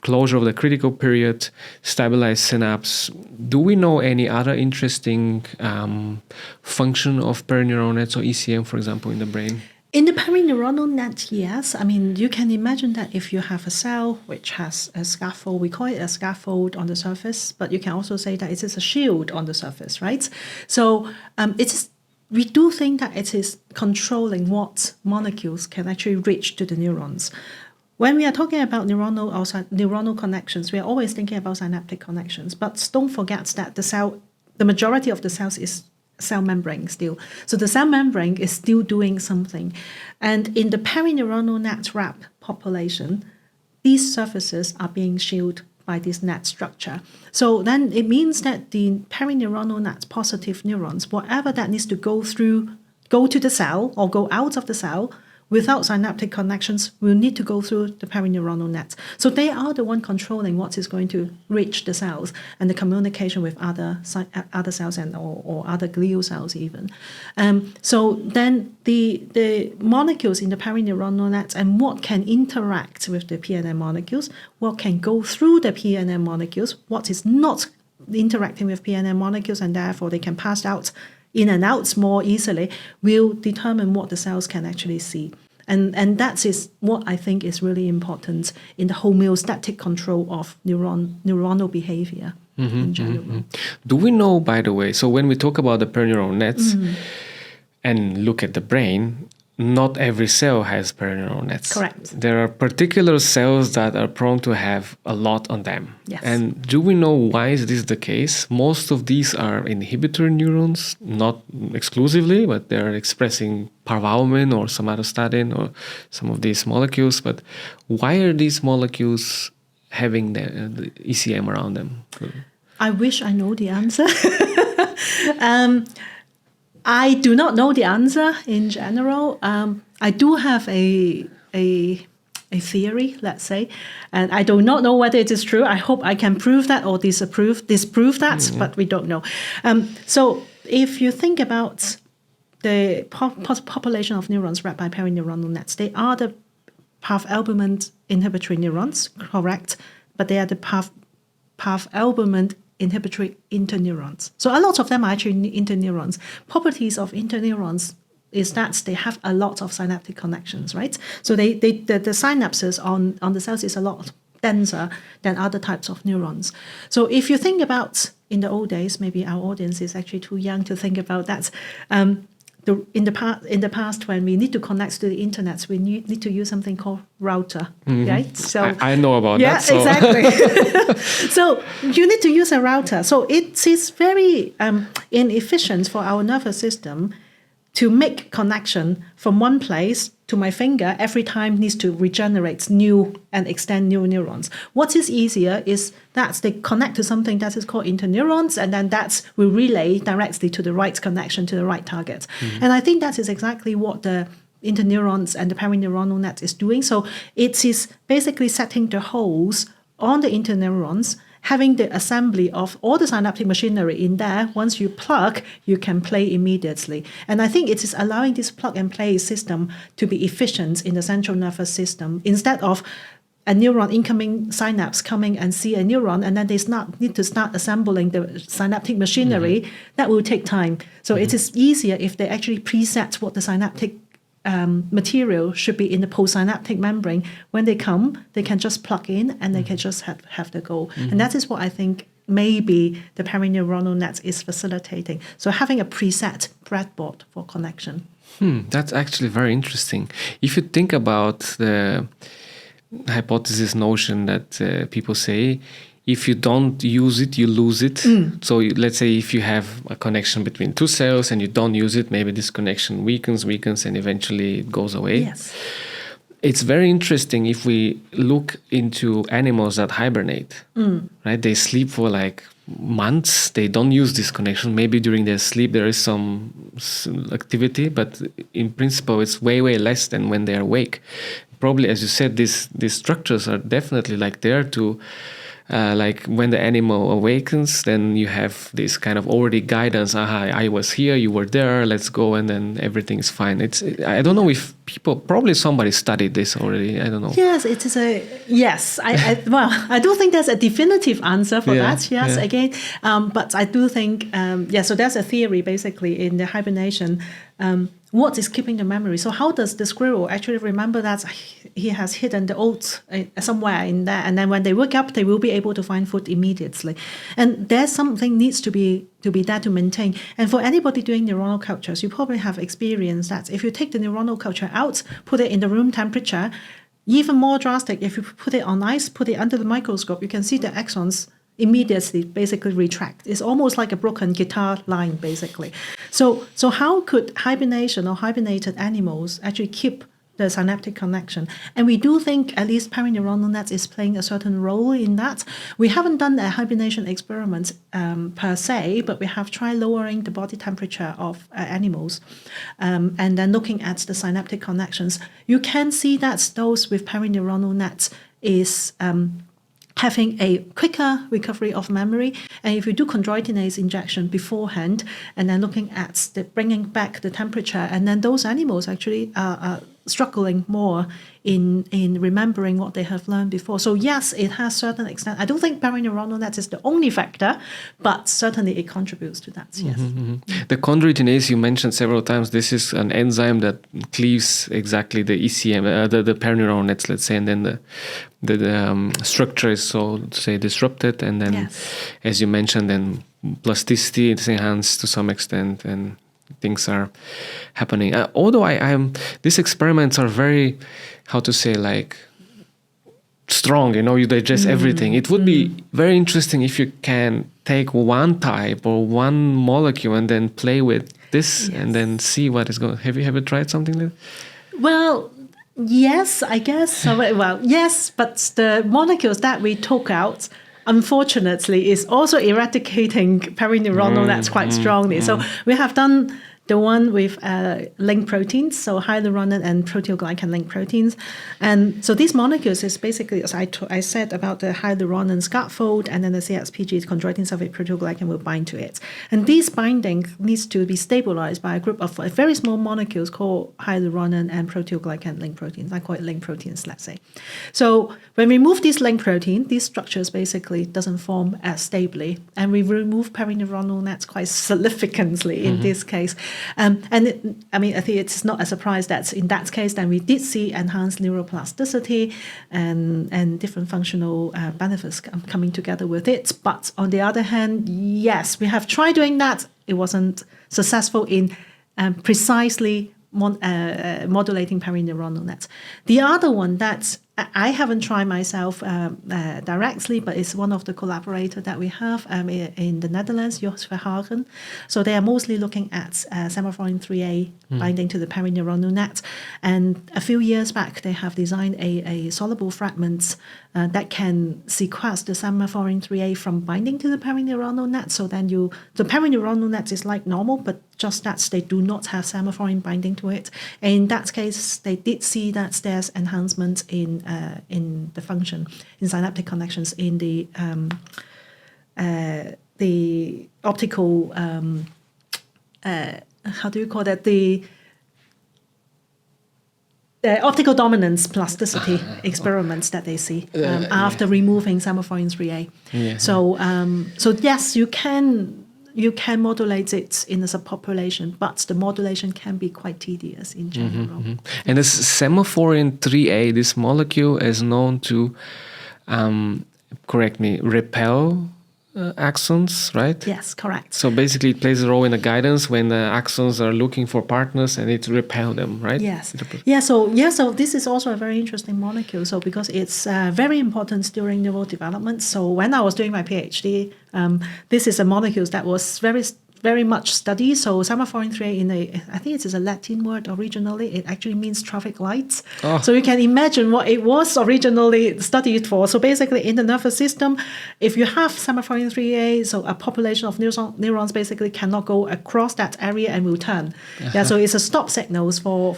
closure of the critical period, stabilized synapse. Do we know any other interesting function of perineural nets or ECM, for example, in the brain? In the perineuronal net, yes. You can imagine that if you have a cell which has a scaffold, we call it a scaffold on the surface, but you can also say that it is a shield on the surface, right? So we do think that it is controlling what molecules can actually reach to the neurons. When we are talking about neuronal connections, we are always thinking about synaptic connections, but don't forget that the majority of the cells is cell membrane still. So the cell membrane is still doing something. And in the perineuronal net wrap population, these surfaces are being shielded by this net structure. So then it means that the perineuronal net positive neurons, whatever that needs to go to the cell or go out of the cell, without synaptic connections will need to go through the perineuronal nets. So they are the one controlling what is going to reach the cells and the communication with other cells and or other glial cells even. So then the molecules in the perineuronal nets and what can interact with the PNN molecules, what can go through the PNN molecules, what is not interacting with PNN molecules and therefore they can pass out in and out more easily, will determine what the cells can actually see. And that is what I think is really important in the homeostatic control of neuronal behavior in general. Do we know, by the way, so when we talk about the perineural nets and look at the brain, not every cell has perineural nets. Correct. There are particular cells that are prone to have a lot on them. Yes. And do we know why is this the case? Most of these are inhibitory neurons, not exclusively, but they're expressing parvalbumin or somatostatin or some of these molecules. But why are these molecules having the ECM around them? I wish I know the answer. I do not know the answer in general. I do have a theory, let's say, and I do not know whether it is true. I hope I can prove that or disprove that, but we don't know. So if you think about the population of neurons wrapped by perineuronal nets, they are the parvalbumin inhibitory neurons, correct? But they are the parvalbumin inhibitory interneurons. So a lot of them are actually interneurons. Properties of interneurons is that they have a lot of synaptic connections, right? So the synapses on the cells is a lot denser than other types of neurons. So if you think about in the old days, maybe our audience is actually too young to think about that. In the past, when we need to connect to the internet, we need to use something called router, right? So I know about that. So. Exactly. So you need to use a router. So it is very inefficient for our nervous system to make connection from one place to my finger every time needs to regenerate new and extend new neurons. What is easier is that they connect to something that is called interneurons, and then that will relay directly to the right connection to the right target. And I think that is exactly what the interneurons and the perineuronal net is doing. So it is basically setting the holes on the interneurons, having the assembly of all the synaptic machinery in there. Once you plug, you can play immediately. And I think it is allowing this plug and play system to be efficient in the central nervous system instead of a neuron incoming synapse coming and see a neuron, and then they need to start assembling the synaptic machinery. That will take time. So it is easier if they actually preset what the synaptic material should be in the postsynaptic membrane. When they come, they can just plug in and they can just have the go. And that is what I think maybe the perineuronal net is facilitating. So having a preset breadboard for connection. That's actually very interesting. If you think about the hypothesis notion that people say, if you don't use it, you lose it. So let's say if you have a connection between two cells and you don't use it, maybe this connection weakens, and eventually it goes away. Yes. It's very interesting if we look into animals that hibernate, right? They sleep for like months. They don't use this connection. Maybe during their sleep there is some activity, but in principle it's way, way less than when they're awake. Probably, as you said, these structures are definitely like there to like when the animal awakens, then you have this kind of already guidance. I was here, you were there, let's go, and then everything is fine. I don't know if probably somebody studied this already. I don't know. Yes, it is yes. I do think there's a definitive answer for that. Yes, again, but I do think so there's a theory basically in the hibernation. What is keeping the memory? So how does the squirrel actually remember that he has hidden the oats somewhere in there, and then when they wake up, they will be able to find food immediately. And there's something needs to be there to maintain. And for anybody doing neuronal cultures, you probably have experienced that if you take the neuronal culture out, put it in the room temperature, even more drastic, if you put it on ice, put it under the microscope, you can see the axons immediately basically retract. It's almost like a broken guitar line, basically. So how could hibernation or hibernated animals actually keep the synaptic connection. And we do think at least perineuronal nets is playing a certain role in that. We haven't done a hibernation experiment per se, but we have tried lowering the body temperature of animals and then looking at the synaptic connections. You can see that those with perineuronal nets is having a quicker recovery of memory. And if you do chondroitinase injection beforehand, and then looking at bringing back the temperature, and then those animals actually are struggling more in remembering what they have learned before. So yes, it has certain extent. I don't think perineuronal nets is the only factor, but certainly it contributes to that, yes. The chondroitinase you mentioned several times, this is an enzyme that cleaves exactly the ECM, the perineuronal nets, let's say, and then the structure is, so to say, disrupted, and then, as you mentioned, then plasticity is enhanced to some extent, and things are happening. Although these experiments are very, how to say, like strong, you digest everything. It would be very interesting if you can take one type or one molecule and then play with this and then see what is going. Have you tried something like that? Well, yes, I guess. So, well, yes, but the molecules that we took out, unfortunately, is also eradicating perineuronal nets quite strongly. So we have done the one with link proteins, so hyaluronan and proteoglycan link proteins. And so these molecules is basically, as I said, about the hyaluronan scaffold, and then the CXPG, chondroitin sulfate proteoglycan, will bind to it. And this binding needs to be stabilized by a group of very small molecules called hyaluronan and proteoglycan link proteins. I call it link proteins, let's say. So when we remove this link protein, these structures basically doesn't form as stably. And we remove perineuronal nets quite significantly in this case. I think it's not a surprise that in that case, then we did see enhanced neuroplasticity and different functional benefits coming together with it. But on the other hand, yes, we have tried doing that. It wasn't successful in precisely modulating perineuronal nets. The other one that I haven't tried myself directly, but it's one of the collaborators that we have in the Netherlands, Jos Verhagen. So they are mostly looking at semaphorin 3A binding to the perineuronal net. And a few years back, they have designed a soluble fragment that can sequester the semaphorin 3A from binding to the perineuronal net. So then the perineuronal net is like normal, but just that they do not have semaphorin binding to it. And in that case, they did see that there's enhancement in the function, in synaptic connections, in the optical, how do you call that? The optical dominance plasticity experiments that they see after removing semaphorin 3A. Yeah. So yes, you can modulate it in a subpopulation, but the modulation can be quite tedious in general. And this semaphorin 3A, this molecule is known to, correct me, repel axons, right? Yes, correct. So basically it plays a role in the guidance when the axons are looking for partners and it repel them, right? Yes. So this is also a very interesting molecule. So because it's very important during neurodevelopment. So when I was doing my PhD, this is a molecule that was very much studied. So semaphorin 3A, I think it is a Latin word originally. It actually means traffic lights. Oh. So you can imagine what it was originally studied for. So basically in the nervous system, if you have semaphorin 3A, so a population of neurons basically cannot go across that area and will turn. Yeah, so it's a stop signals for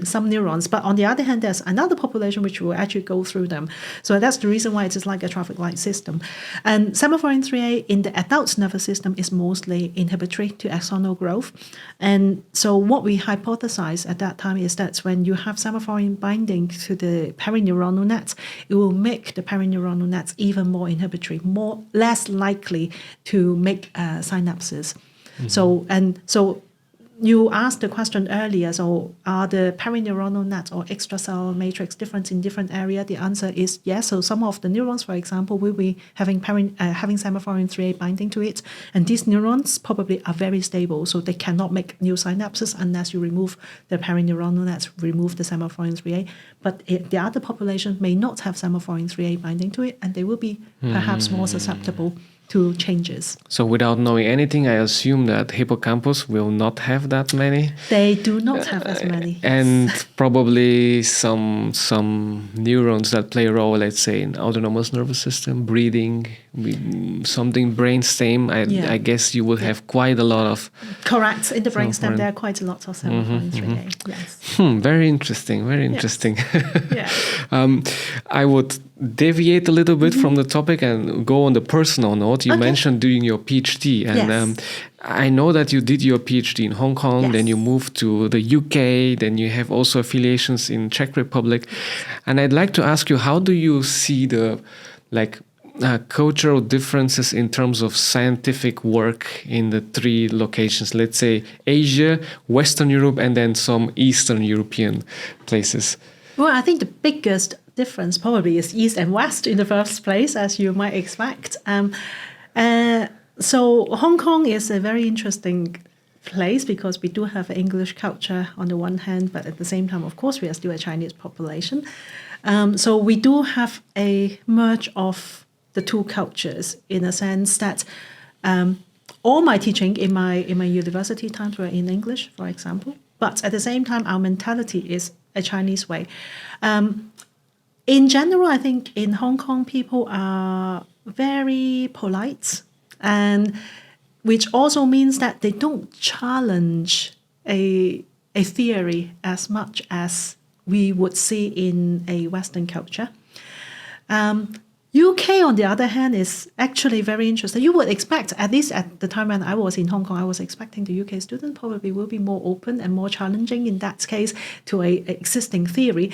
some neurons. But on the other hand, there's another population which will actually go through them. So that's the reason why it is like a traffic light system. And semaphorin 3A in the adult nervous system is mostly inhibitory to axonal growth. And so what we hypothesized at that time is that when you have semaphorin binding to the perineuronal net, it will make the perineuronal nets even more inhibitory, less likely to make synapses. So you asked the question earlier, so are the perineuronal nets or extracellular matrix different in different areas? The answer is yes. So some of the neurons, for example, will be having semaphorin 3A binding to it. And these neurons probably are very stable, so they cannot make new synapses unless you remove the perineuronal nets, remove the semaphorin 3A. But the other population may not have semaphorin 3A binding to it, and they will be perhaps more susceptible to changes. So without knowing anything, I assume that hippocampus will not have that many. They do not have as many. And probably some neurons that play a role, let's say, in autonomous nervous system, breathing, something brainstem. I guess you will have quite a lot of... Correct. In the brainstem, there are quite a lot of 7.3A. Yes. Very interesting. Very interesting. Yes. I would deviate a little bit from the topic and go on the personal note. You mentioned doing your PhD, and I know that you did your PhD in Hong Kong, then you moved to the UK, then you have also affiliations in Czech Republic. And I'd like to ask you, how do you see the cultural differences in terms of scientific work in the three locations, let's say Asia, Western Europe, and then some Eastern European places? Well, I think the biggest difference probably is East and West in the first place, as you might expect. So Hong Kong is a very interesting place because we do have English culture on the one hand, but at the same time, of course, we are still a Chinese population. So we do have a merge of the two cultures in a sense that all my teaching in my university times were in English, for example. But at the same time, our mentality is a Chinese way. In general, I think in Hong Kong, people are very polite, and which also means that they don't challenge a theory as much as we would see in a Western culture. UK, on the other hand, is actually very interesting. You would expect, at least at the time when I was in Hong Kong, I was expecting the UK student probably will be more open and more challenging in that case to a existing theory.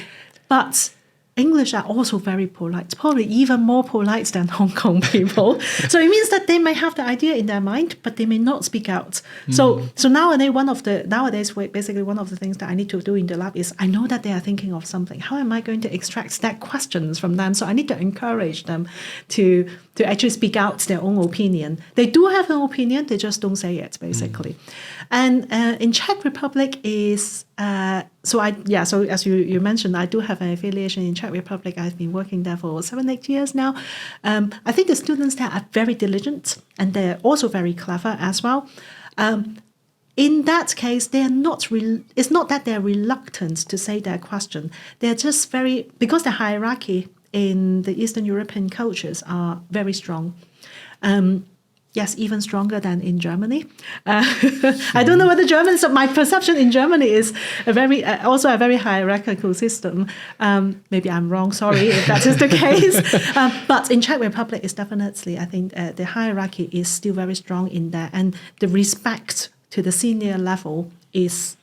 But English are also very polite, probably even more polite than Hong Kong people. So it means that they may have the idea in their mind, but they may not speak out. So nowadays, basically one of the things that I need to do in the lab is I know that they are thinking of something. How am I going to extract that questions from them? So I need to encourage them to actually speak out their own opinion. They do have an opinion, they just don't say it, basically. And in Czech Republic is so as you mentioned, I do have an affiliation in Czech Republic. I've been working there for 7-8 years now. I think the students there are very diligent and they're also very clever as well. In that case, they are not. It's not that they're reluctant to say their question. They're just because the hierarchy in the Eastern European cultures are very strong. Yes, even stronger than in Germany. I don't know whether Germans. My perception in Germany is also a very hierarchical system. Maybe I'm wrong. Sorry if that is the case. But in Czech Republic, it's definitely. I think the hierarchy is still very strong in there, and the respect to the senior level is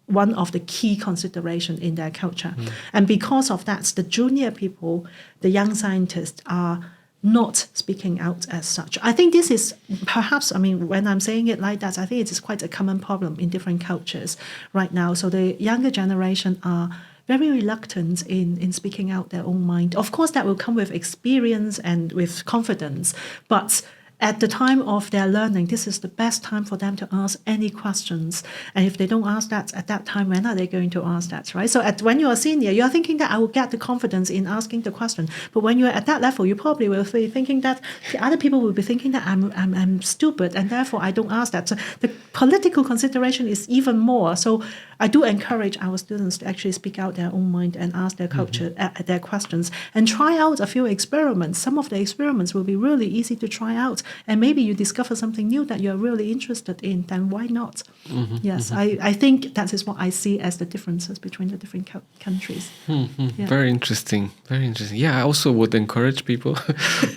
one of the key considerations in their culture. And because of that, the junior people, the young scientists, are not speaking out as such. I think this is perhaps, when I'm saying it like that, I think it is quite a common problem in different cultures right now. So the younger generation are very reluctant in speaking out their own mind. Of course, that will come with experience and with confidence, but at the time of their learning, this is the best time for them to ask any questions. And if they don't ask that at that time, when are they going to ask that, right? So when you're a senior, you're thinking that I will get the confidence in asking the question. But when you're at that level, you probably will be thinking that the other people will be thinking that I'm stupid and therefore I don't ask that. So the political consideration is even more. So I do encourage our students to actually speak out their own mind and ask their their questions and try out a few experiments. Some of the experiments will be really easy to try out. And maybe you discover something new that you're really interested in, then why not? I think that is what I see as the differences between the different countries. Yeah. Very interesting. Very interesting. Yeah, I also would encourage people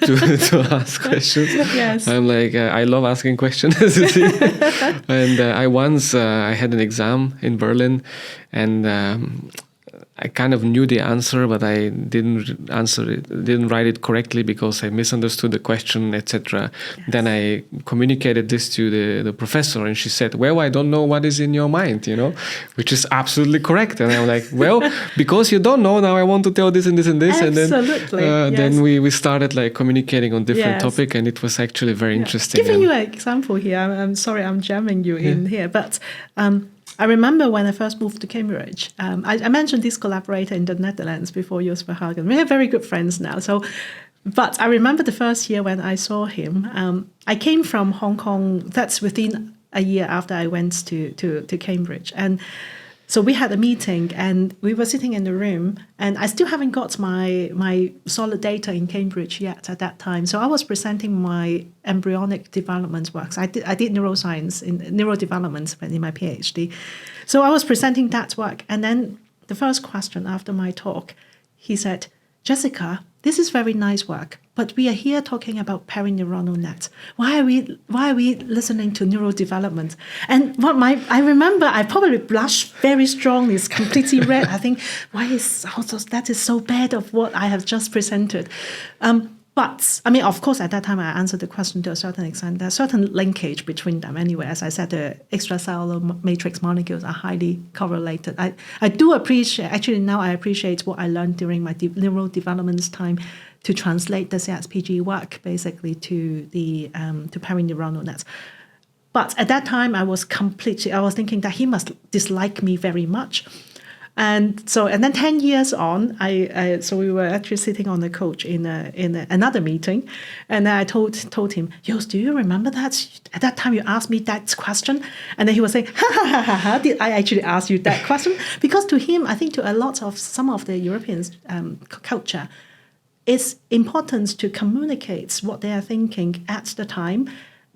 to ask questions. Yes. I'm like, I love asking questions. And I had an exam in Berlin, and I kind of knew the answer, but I didn't write it correctly because I misunderstood the question, etc. Yes. Then I communicated this to the professor, and she said, well, I don't know what is in your mind, which is absolutely correct. And I'm like, well, because you don't know, now I want to tell this and this and this. Absolutely. And then we started communicating on different topics, and it was actually very interesting. Giving you an example here, I'm sorry I'm jamming you in here, but I remember when I first moved to Cambridge, I mentioned this collaborator in the Netherlands before, Jos Verhagen. We are very good friends now. So But I remember the first year when I saw him. I came from Hong Kong. That's within a year after I went to Cambridge. And so we had a meeting and we were sitting in the room, and I still haven't got my solid data in Cambridge yet at that time. So I was presenting my embryonic development works. I did neuroscience in neurodevelopment in my PhD. So I was presenting that work. And then the first question after my talk, he said, "Jessica, this is very nice work, but we are here talking about perineuronal nets. Why are we listening to neurodevelopment?" And I remember I probably blushed very strongly. It's completely red. I think, that is so bad of what I have just presented. But I mean, of course, at that time I answered the question to a certain extent. There's certain linkage between them anyway. As I said, the extracellular matrix molecules are highly correlated. I do appreciate, actually now I appreciate what I learned during my neurodevelopment time to translate the CSPG work basically to the to perineuronal nets. But at that time I was thinking that he must dislike me very much. And then 10 years on, so we were actually sitting on the couch in another meeting, and then I told him, "Jos, do you remember that? At that time you asked me that question?" And then he was saying, "Ha, did I actually ask you that question?" Because to him, I think to a lot of some of the Europeans' culture, it's important to communicate what they are thinking at the time.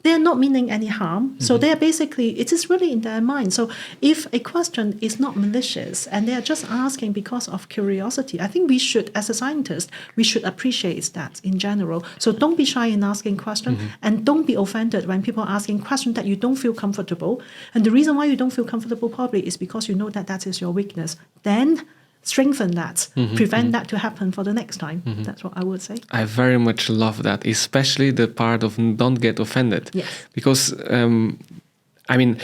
They're not meaning any harm. So they're basically, it is really in their mind. So if a question is not malicious and they're just asking because of curiosity, I think we should, as a scientist, we should appreciate that in general. So don't be shy in asking questions, and don't be offended when people are asking questions that you don't feel comfortable. And the reason why you don't feel comfortable probably is because you know that is your weakness. Then strengthen that, prevent that to happen for the next time. That's what I would say. I very much love that, especially the part of don't get offended. Yes. Because, I mean,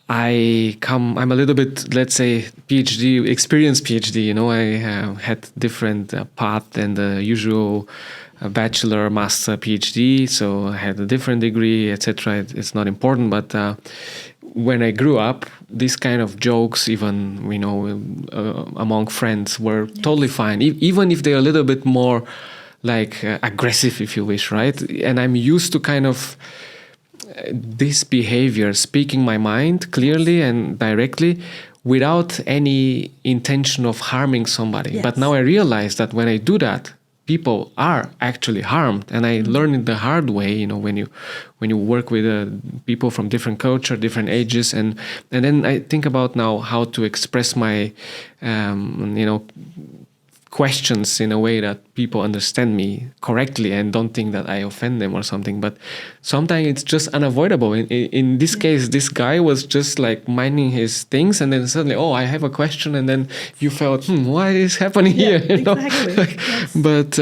I'm a little bit, let's say, experienced PhD, you know, I had different path than the usual bachelor, master, PhD, so I had a different degree, etc. It's not important, but when I grew up, these kind of jokes, even, you know, among friends were totally fine, even if they're a little bit more like aggressive, if you wish, right? And I'm used to kind of this behavior, speaking my mind clearly and directly without any intention of harming somebody. Yes. But now I realize that when I do that, people are actually harmed, and I learned it the hard way. You know, when you work with people from different culture, different ages, and then I think about now how to express my, questions in a way that people understand me correctly and don't think that I offend them or something. But sometimes it's just unavoidable. In this case, this guy was just like minding his things, and then suddenly, I have a question, and then you felt, what is happening here? You know? Exactly. Yes. But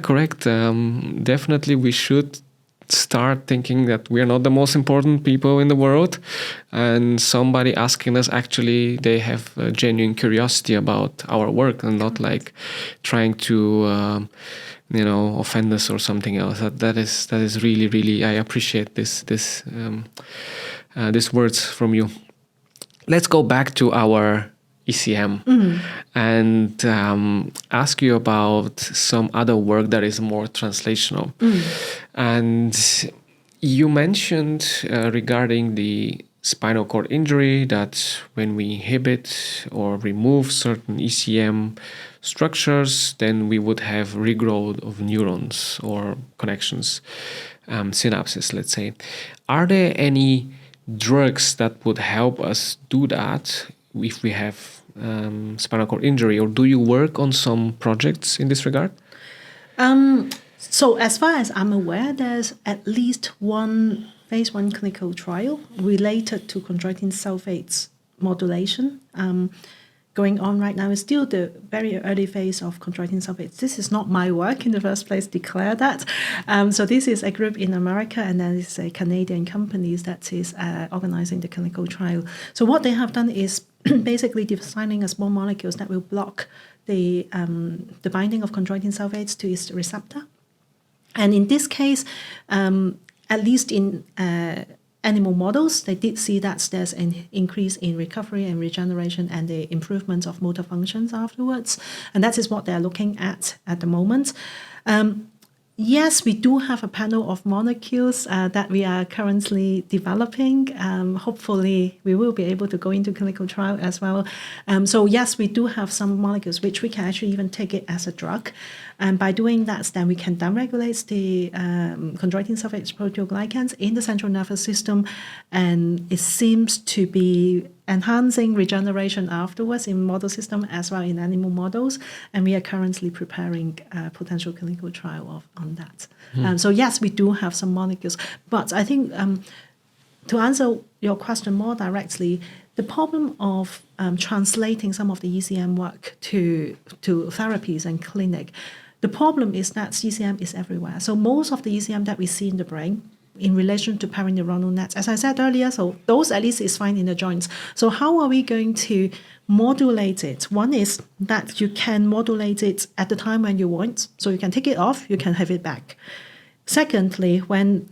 correct. Definitely, we should start thinking that we are not the most important people in the world, and somebody asking us, actually they have a genuine curiosity about our work and not like trying to offend us or something else. That is really, really, I appreciate these words from you. Let's go back to our ECM and ask you about some other work that is more translational. And you mentioned regarding the spinal cord injury that when we inhibit or remove certain ECM structures, then we would have regrowth of neurons or connections, synapses, let's say. Are there any drugs that would help us do that if we have spinal cord injury, or do you work on some projects in this regard? So as far as I'm aware, there's at least one phase 1 clinical trial related to chondroitin sulfates modulation going on right now. It's still the very early phase of chondroitin sulfates. This is not my work in the first place, declare that. So this is a group in America, and then it's a Canadian company that is organizing the clinical trial. So what they have done is basically designing a small molecules that will block the binding of chondroitin sulfates to its receptor. And in this case, at least in animal models, they did see that there's an increase in recovery and regeneration and the improvement of motor functions afterwards. And that is what they're looking at the moment. Yes, we do have a panel of molecules that we are currently developing. Hopefully, we will be able to go into clinical trial as well. So yes, we do have some molecules which we can actually even take it as a drug. And by doing that, then we can downregulate the chondroitin sulfate proteoglycans in the central nervous system. And it seems to be enhancing regeneration afterwards in model system as well in animal models. And we are currently preparing a potential clinical trial on that. So yes, we do have some molecules. But I think to answer your question more directly, the problem of translating some of the ECM work to therapies and clinic, the problem is that ECM is everywhere. So most of the ECM that we see in the brain in relation to perineuronal nets, as I said earlier, so those at least is fine in the joints. So how are we going to modulate it? One is that you can modulate it at the time when you want. So you can take it off, you can have it back. Secondly,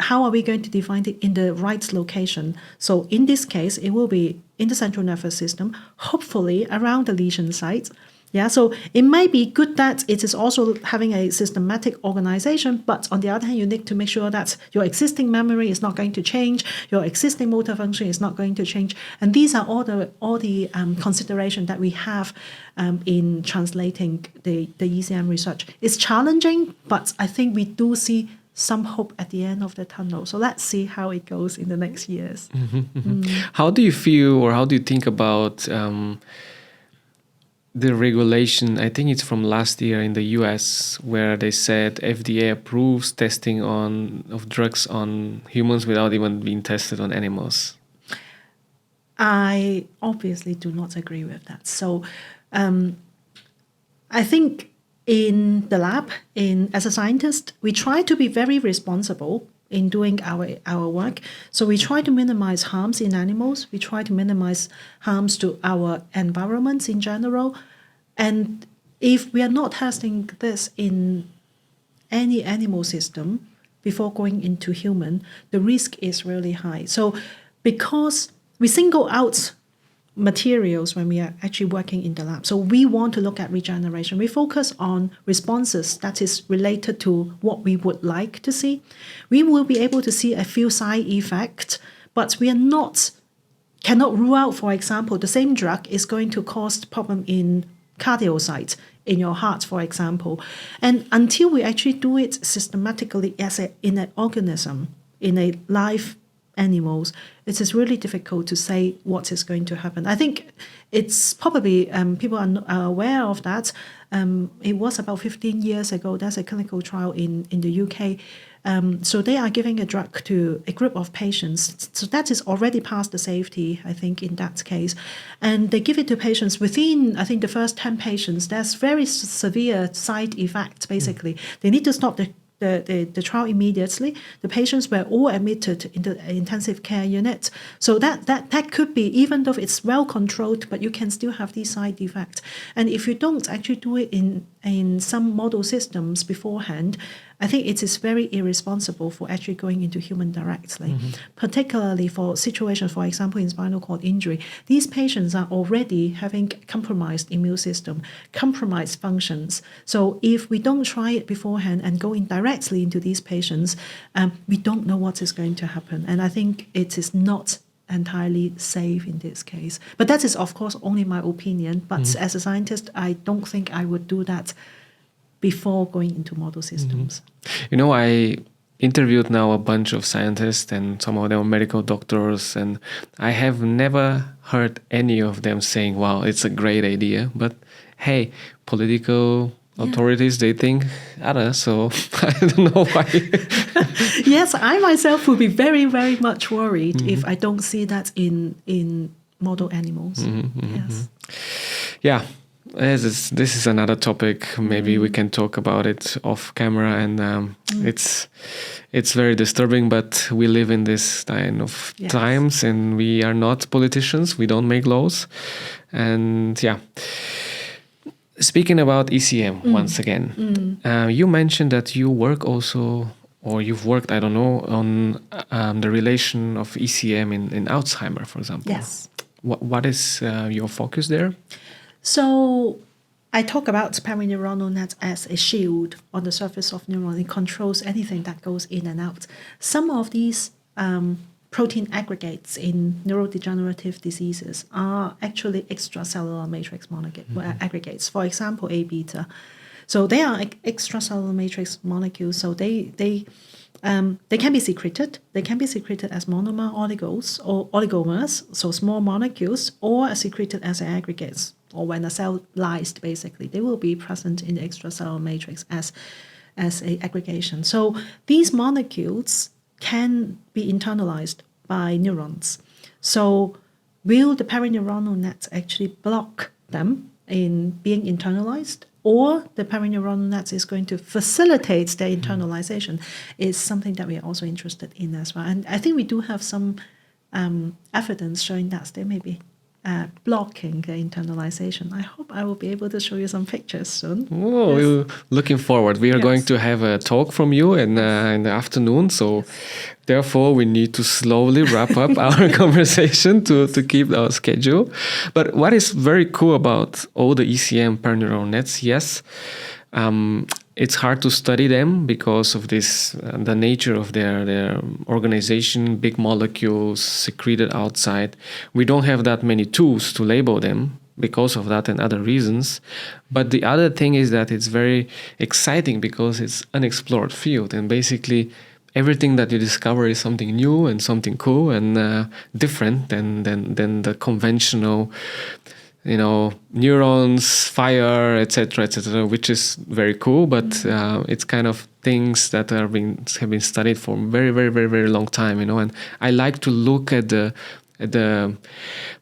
how are we going to define it in the right location? So in this case, it will be in the central nervous system, hopefully around the lesion site. Yeah, so it might be good that it is also having a systematic organization, but on the other hand, you need to make sure that your existing memory is not going to change, your existing motor function is not going to change, and these are all the consideration that we have in translating the ECM research. It's challenging, but I think we do see some hope at the end of the tunnel. So let's see how it goes in the next years. How do you feel, or how do you think about the regulation? I think it's from last year in the US, where they said FDA approves testing of drugs on humans without even being tested on animals. I obviously do not agree with that. So I think in the lab, as a scientist, we try to be very responsible in doing our work. So we try to minimize harms in animals. We try to minimize harms to our environments in general. And if we are not testing this in any animal system before going into human, the risk is really high. So because we single out materials when we are actually working in the lab. So we want to look at regeneration. We focus on responses that is related to what we would like to see. We will be able to see a few side effects, but we cannot rule out, for example, the same drug is going to cause problem in cardiocytes in your heart, for example. And until we actually do it systematically in an organism, in a live animals, it is really difficult to say what is going to happen. I think it's probably people are aware of that. It was about 15 years ago. There's a clinical trial in the UK. So they are giving a drug to a group of patients. So that is already past the safety, I think, in that case. And they give it to patients within, I think, the first 10 patients. There's very severe side effects, basically. They need to stop the trial immediately. The patients were all admitted in the intensive care unit. So that could be, even though it's well controlled, but you can still have these side effects. And if you don't actually do it in some model systems beforehand, I think it is very irresponsible for actually going into human directly, particularly for situations, for example, in spinal cord injury. These patients are already having compromised immune system, compromised functions. So if we don't try it beforehand and go in directly into these patients, we don't know what is going to happen. And I think it is not entirely safe in this case. But that is, of course, only my opinion. But as a scientist, I don't think I would do that before going into model systems. You know, I interviewed now a bunch of scientists, and some of them are medical doctors, and I have never heard any of them saying, wow, it's a great idea. But hey, political authorities, they think other, so I don't know why. Yes, I myself would be very, very much worried if I don't see that in model animals. Yes. Yeah. This is another topic. Maybe we can talk about it off camera, and it's very disturbing. But we live in this kind of times, and we are not politicians. We don't make laws, and Speaking about ECM once again, you mentioned that you work also, or you've worked, I don't know, on the relation of ECM in Alzheimer, for example. Yes. What is your focus there? So I talk about perineuronal net as a shield on the surface of neuron. It controls anything that goes in and out. Some of these protein aggregates in neurodegenerative diseases are actually extracellular matrix molecule aggregates. For example, A beta. So they are extracellular matrix molecules. So they can be secreted. They can be secreted as monomer oligos or oligomers, so small molecules, or secreted as aggregates, or when a cell lysed, basically. They will be present in the extracellular matrix as a aggregation. So these molecules can be internalized by neurons. So will the perineuronal net actually block them in being internalized, or the perineuronal net is going to facilitate their internalization, is something that we are also interested in as well. And I think we do have some evidence showing that they may be blocking the internalization. I hope I will be able to show you some pictures soon. Oh, we're looking forward. We are going to have a talk from you in the afternoon, so therefore we need to slowly wrap up our conversation to keep our schedule. But what is very cool about all the ECM perineural nets, yes, it's hard to study them because of this, the nature of their organization, big molecules secreted outside. We don't have that many tools to label them because of that and other reasons. But the other thing is that it's very exciting because it's unexplored field, and basically everything that you discover is something new and something cool and different than the conventional, neurons, fire, etc., which is very cool, but it's kind of things that have been studied for very, very, very, very long time, and I like to look at the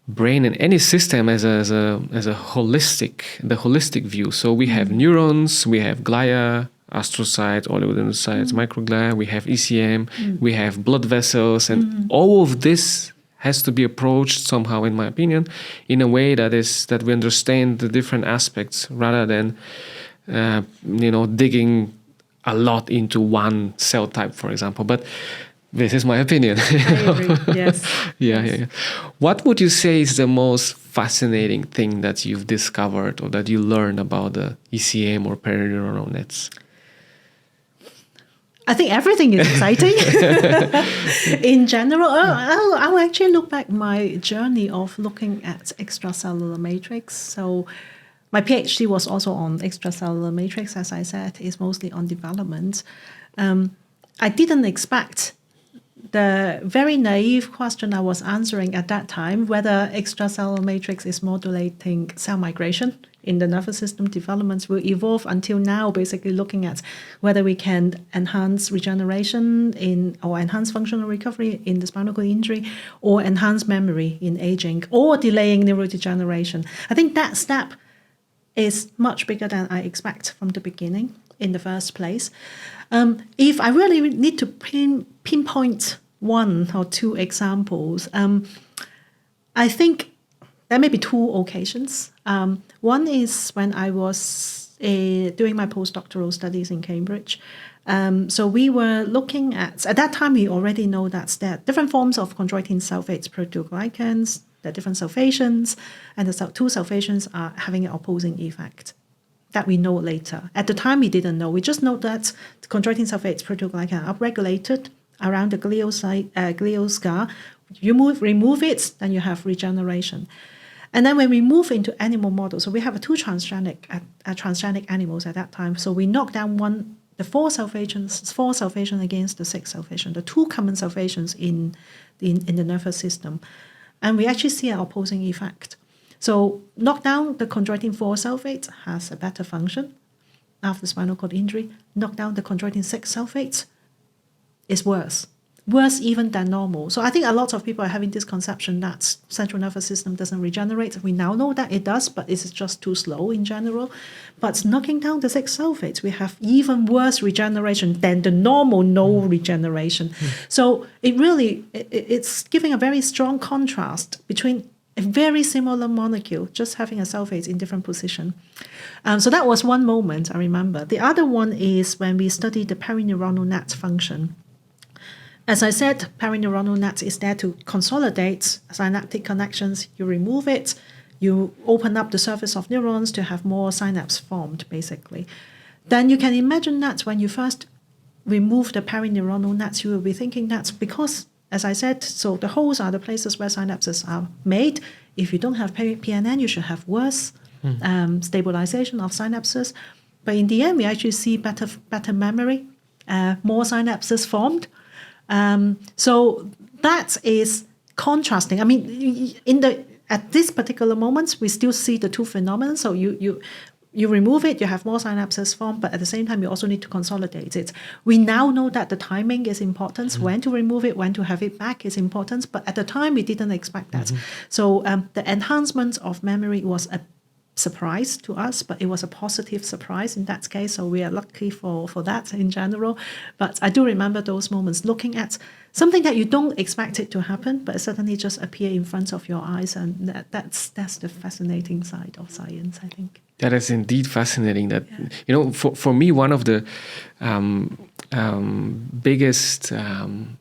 brain and any system as a holistic view. So we have neurons, we have glia, astrocytes, oligodendrocytes, microglia, we have ECM, we have blood vessels, and all of this has to be approached somehow, in my opinion, in a way that we understand the different aspects rather than digging a lot into one cell type, for example. But this is my opinion. I agree. Yes. Yeah. What would you say is the most fascinating thing that you've discovered or that you learned about the ECM or perineuronal nets? I think everything is exciting. In general, I'll actually look back my journey of looking at extracellular matrix. So my PhD was also on extracellular matrix, as I said, is mostly on development. I didn't expect the very naive question I was answering at that time, whether extracellular matrix is modulating cell migration in the nervous system developments, will evolve until now, basically looking at whether we can enhance regeneration or enhance functional recovery in the spinal cord injury, or enhance memory in aging, or delaying neurodegeneration. I think that step is much bigger than I expect from the beginning in the first place. If I really need to pinpoint one or two examples, I think there may be two occasions. One is when I was doing my postdoctoral studies in Cambridge. So we were looking at that time we already know that there are different forms of chondroitin sulfates proteoglycans, there are different sulfations, and the two sulfations are having an opposing effect. That we know later. At the time, we didn't know. We just know that the chondroitin sulfates proteoglycan are upregulated around the glial scar. You remove it, then you have regeneration. And then when we move into animal models, so we have two transgenic animals at that time. So we knock down the four sulfations against the six sulfations, the two common sulfations in the nervous system, and we actually see an opposing effect. So knock down the chondroitin 4 sulfate has a better function after spinal cord injury. Knock down the chondroitin 6 sulfate is worse even than normal. So I think a lot of people are having this conception that central nervous system doesn't regenerate. We now know that it does, but it's just too slow in general. But knocking down the 6 sulfates, we have even worse regeneration than the normal no regeneration. So it's giving a very strong contrast between a very similar molecule, just having a sulfate in different position. So that was one moment I remember. The other one is when we studied the perineuronal net function. As I said, perineuronal net is there to consolidate synaptic connections. You remove it, you open up the surface of neurons to have more synapses formed, basically. Then you can imagine that when you first remove the perineuronal nets, you will be thinking that's because, as I said, so the holes are the places where synapses are made. If you don't have PNN, you should have worse stabilization of synapses. But in the end, we actually see better memory, more synapses formed. So that is contrasting. I mean, at this particular moment, we still see the two phenomena. So you remove it, you have more synapses formed, but at the same time, you also need to consolidate it. We now know that the timing is important. When to remove it, when to have it back is important. But at the time, we didn't expect that. So the enhancement of memory was a surprise to us, but it was a positive surprise in that case. So we are lucky for that in general. But I do remember those moments looking at something that you don't expect it to happen, but it suddenly just appear in front of your eyes. And that's the fascinating side of science, I think. That is indeed fascinating. That, for me, one of the biggest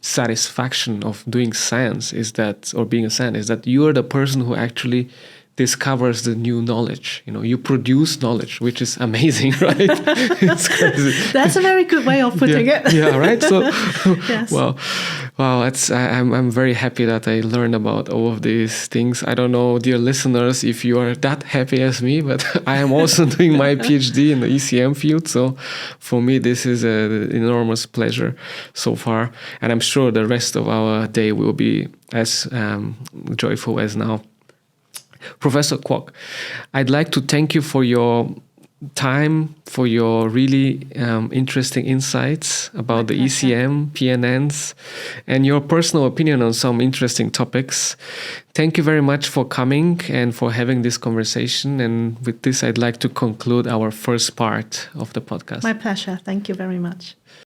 satisfaction of doing science is that, or being a scientist, is that you are the person who actually discovers the new knowledge. You produce knowledge, which is amazing, right? It's crazy. That's a very good way of putting it. Yeah, right. So, yes. Wow. I'm very happy that I learned about all of these things. I don't know, dear listeners, if you are that happy as me, but I am also doing my PhD in the ECM field. So, for me, this is an enormous pleasure so far, and I'm sure the rest of our day will be as joyful as now. Professor Kwok, I'd like to thank you for your time, for your really interesting insights about the ECM, PNNs, and your personal opinion on some interesting topics. Thank you very much for coming and for having this conversation. And with this, I'd like to conclude our first part of the podcast. My pleasure. Thank you very much.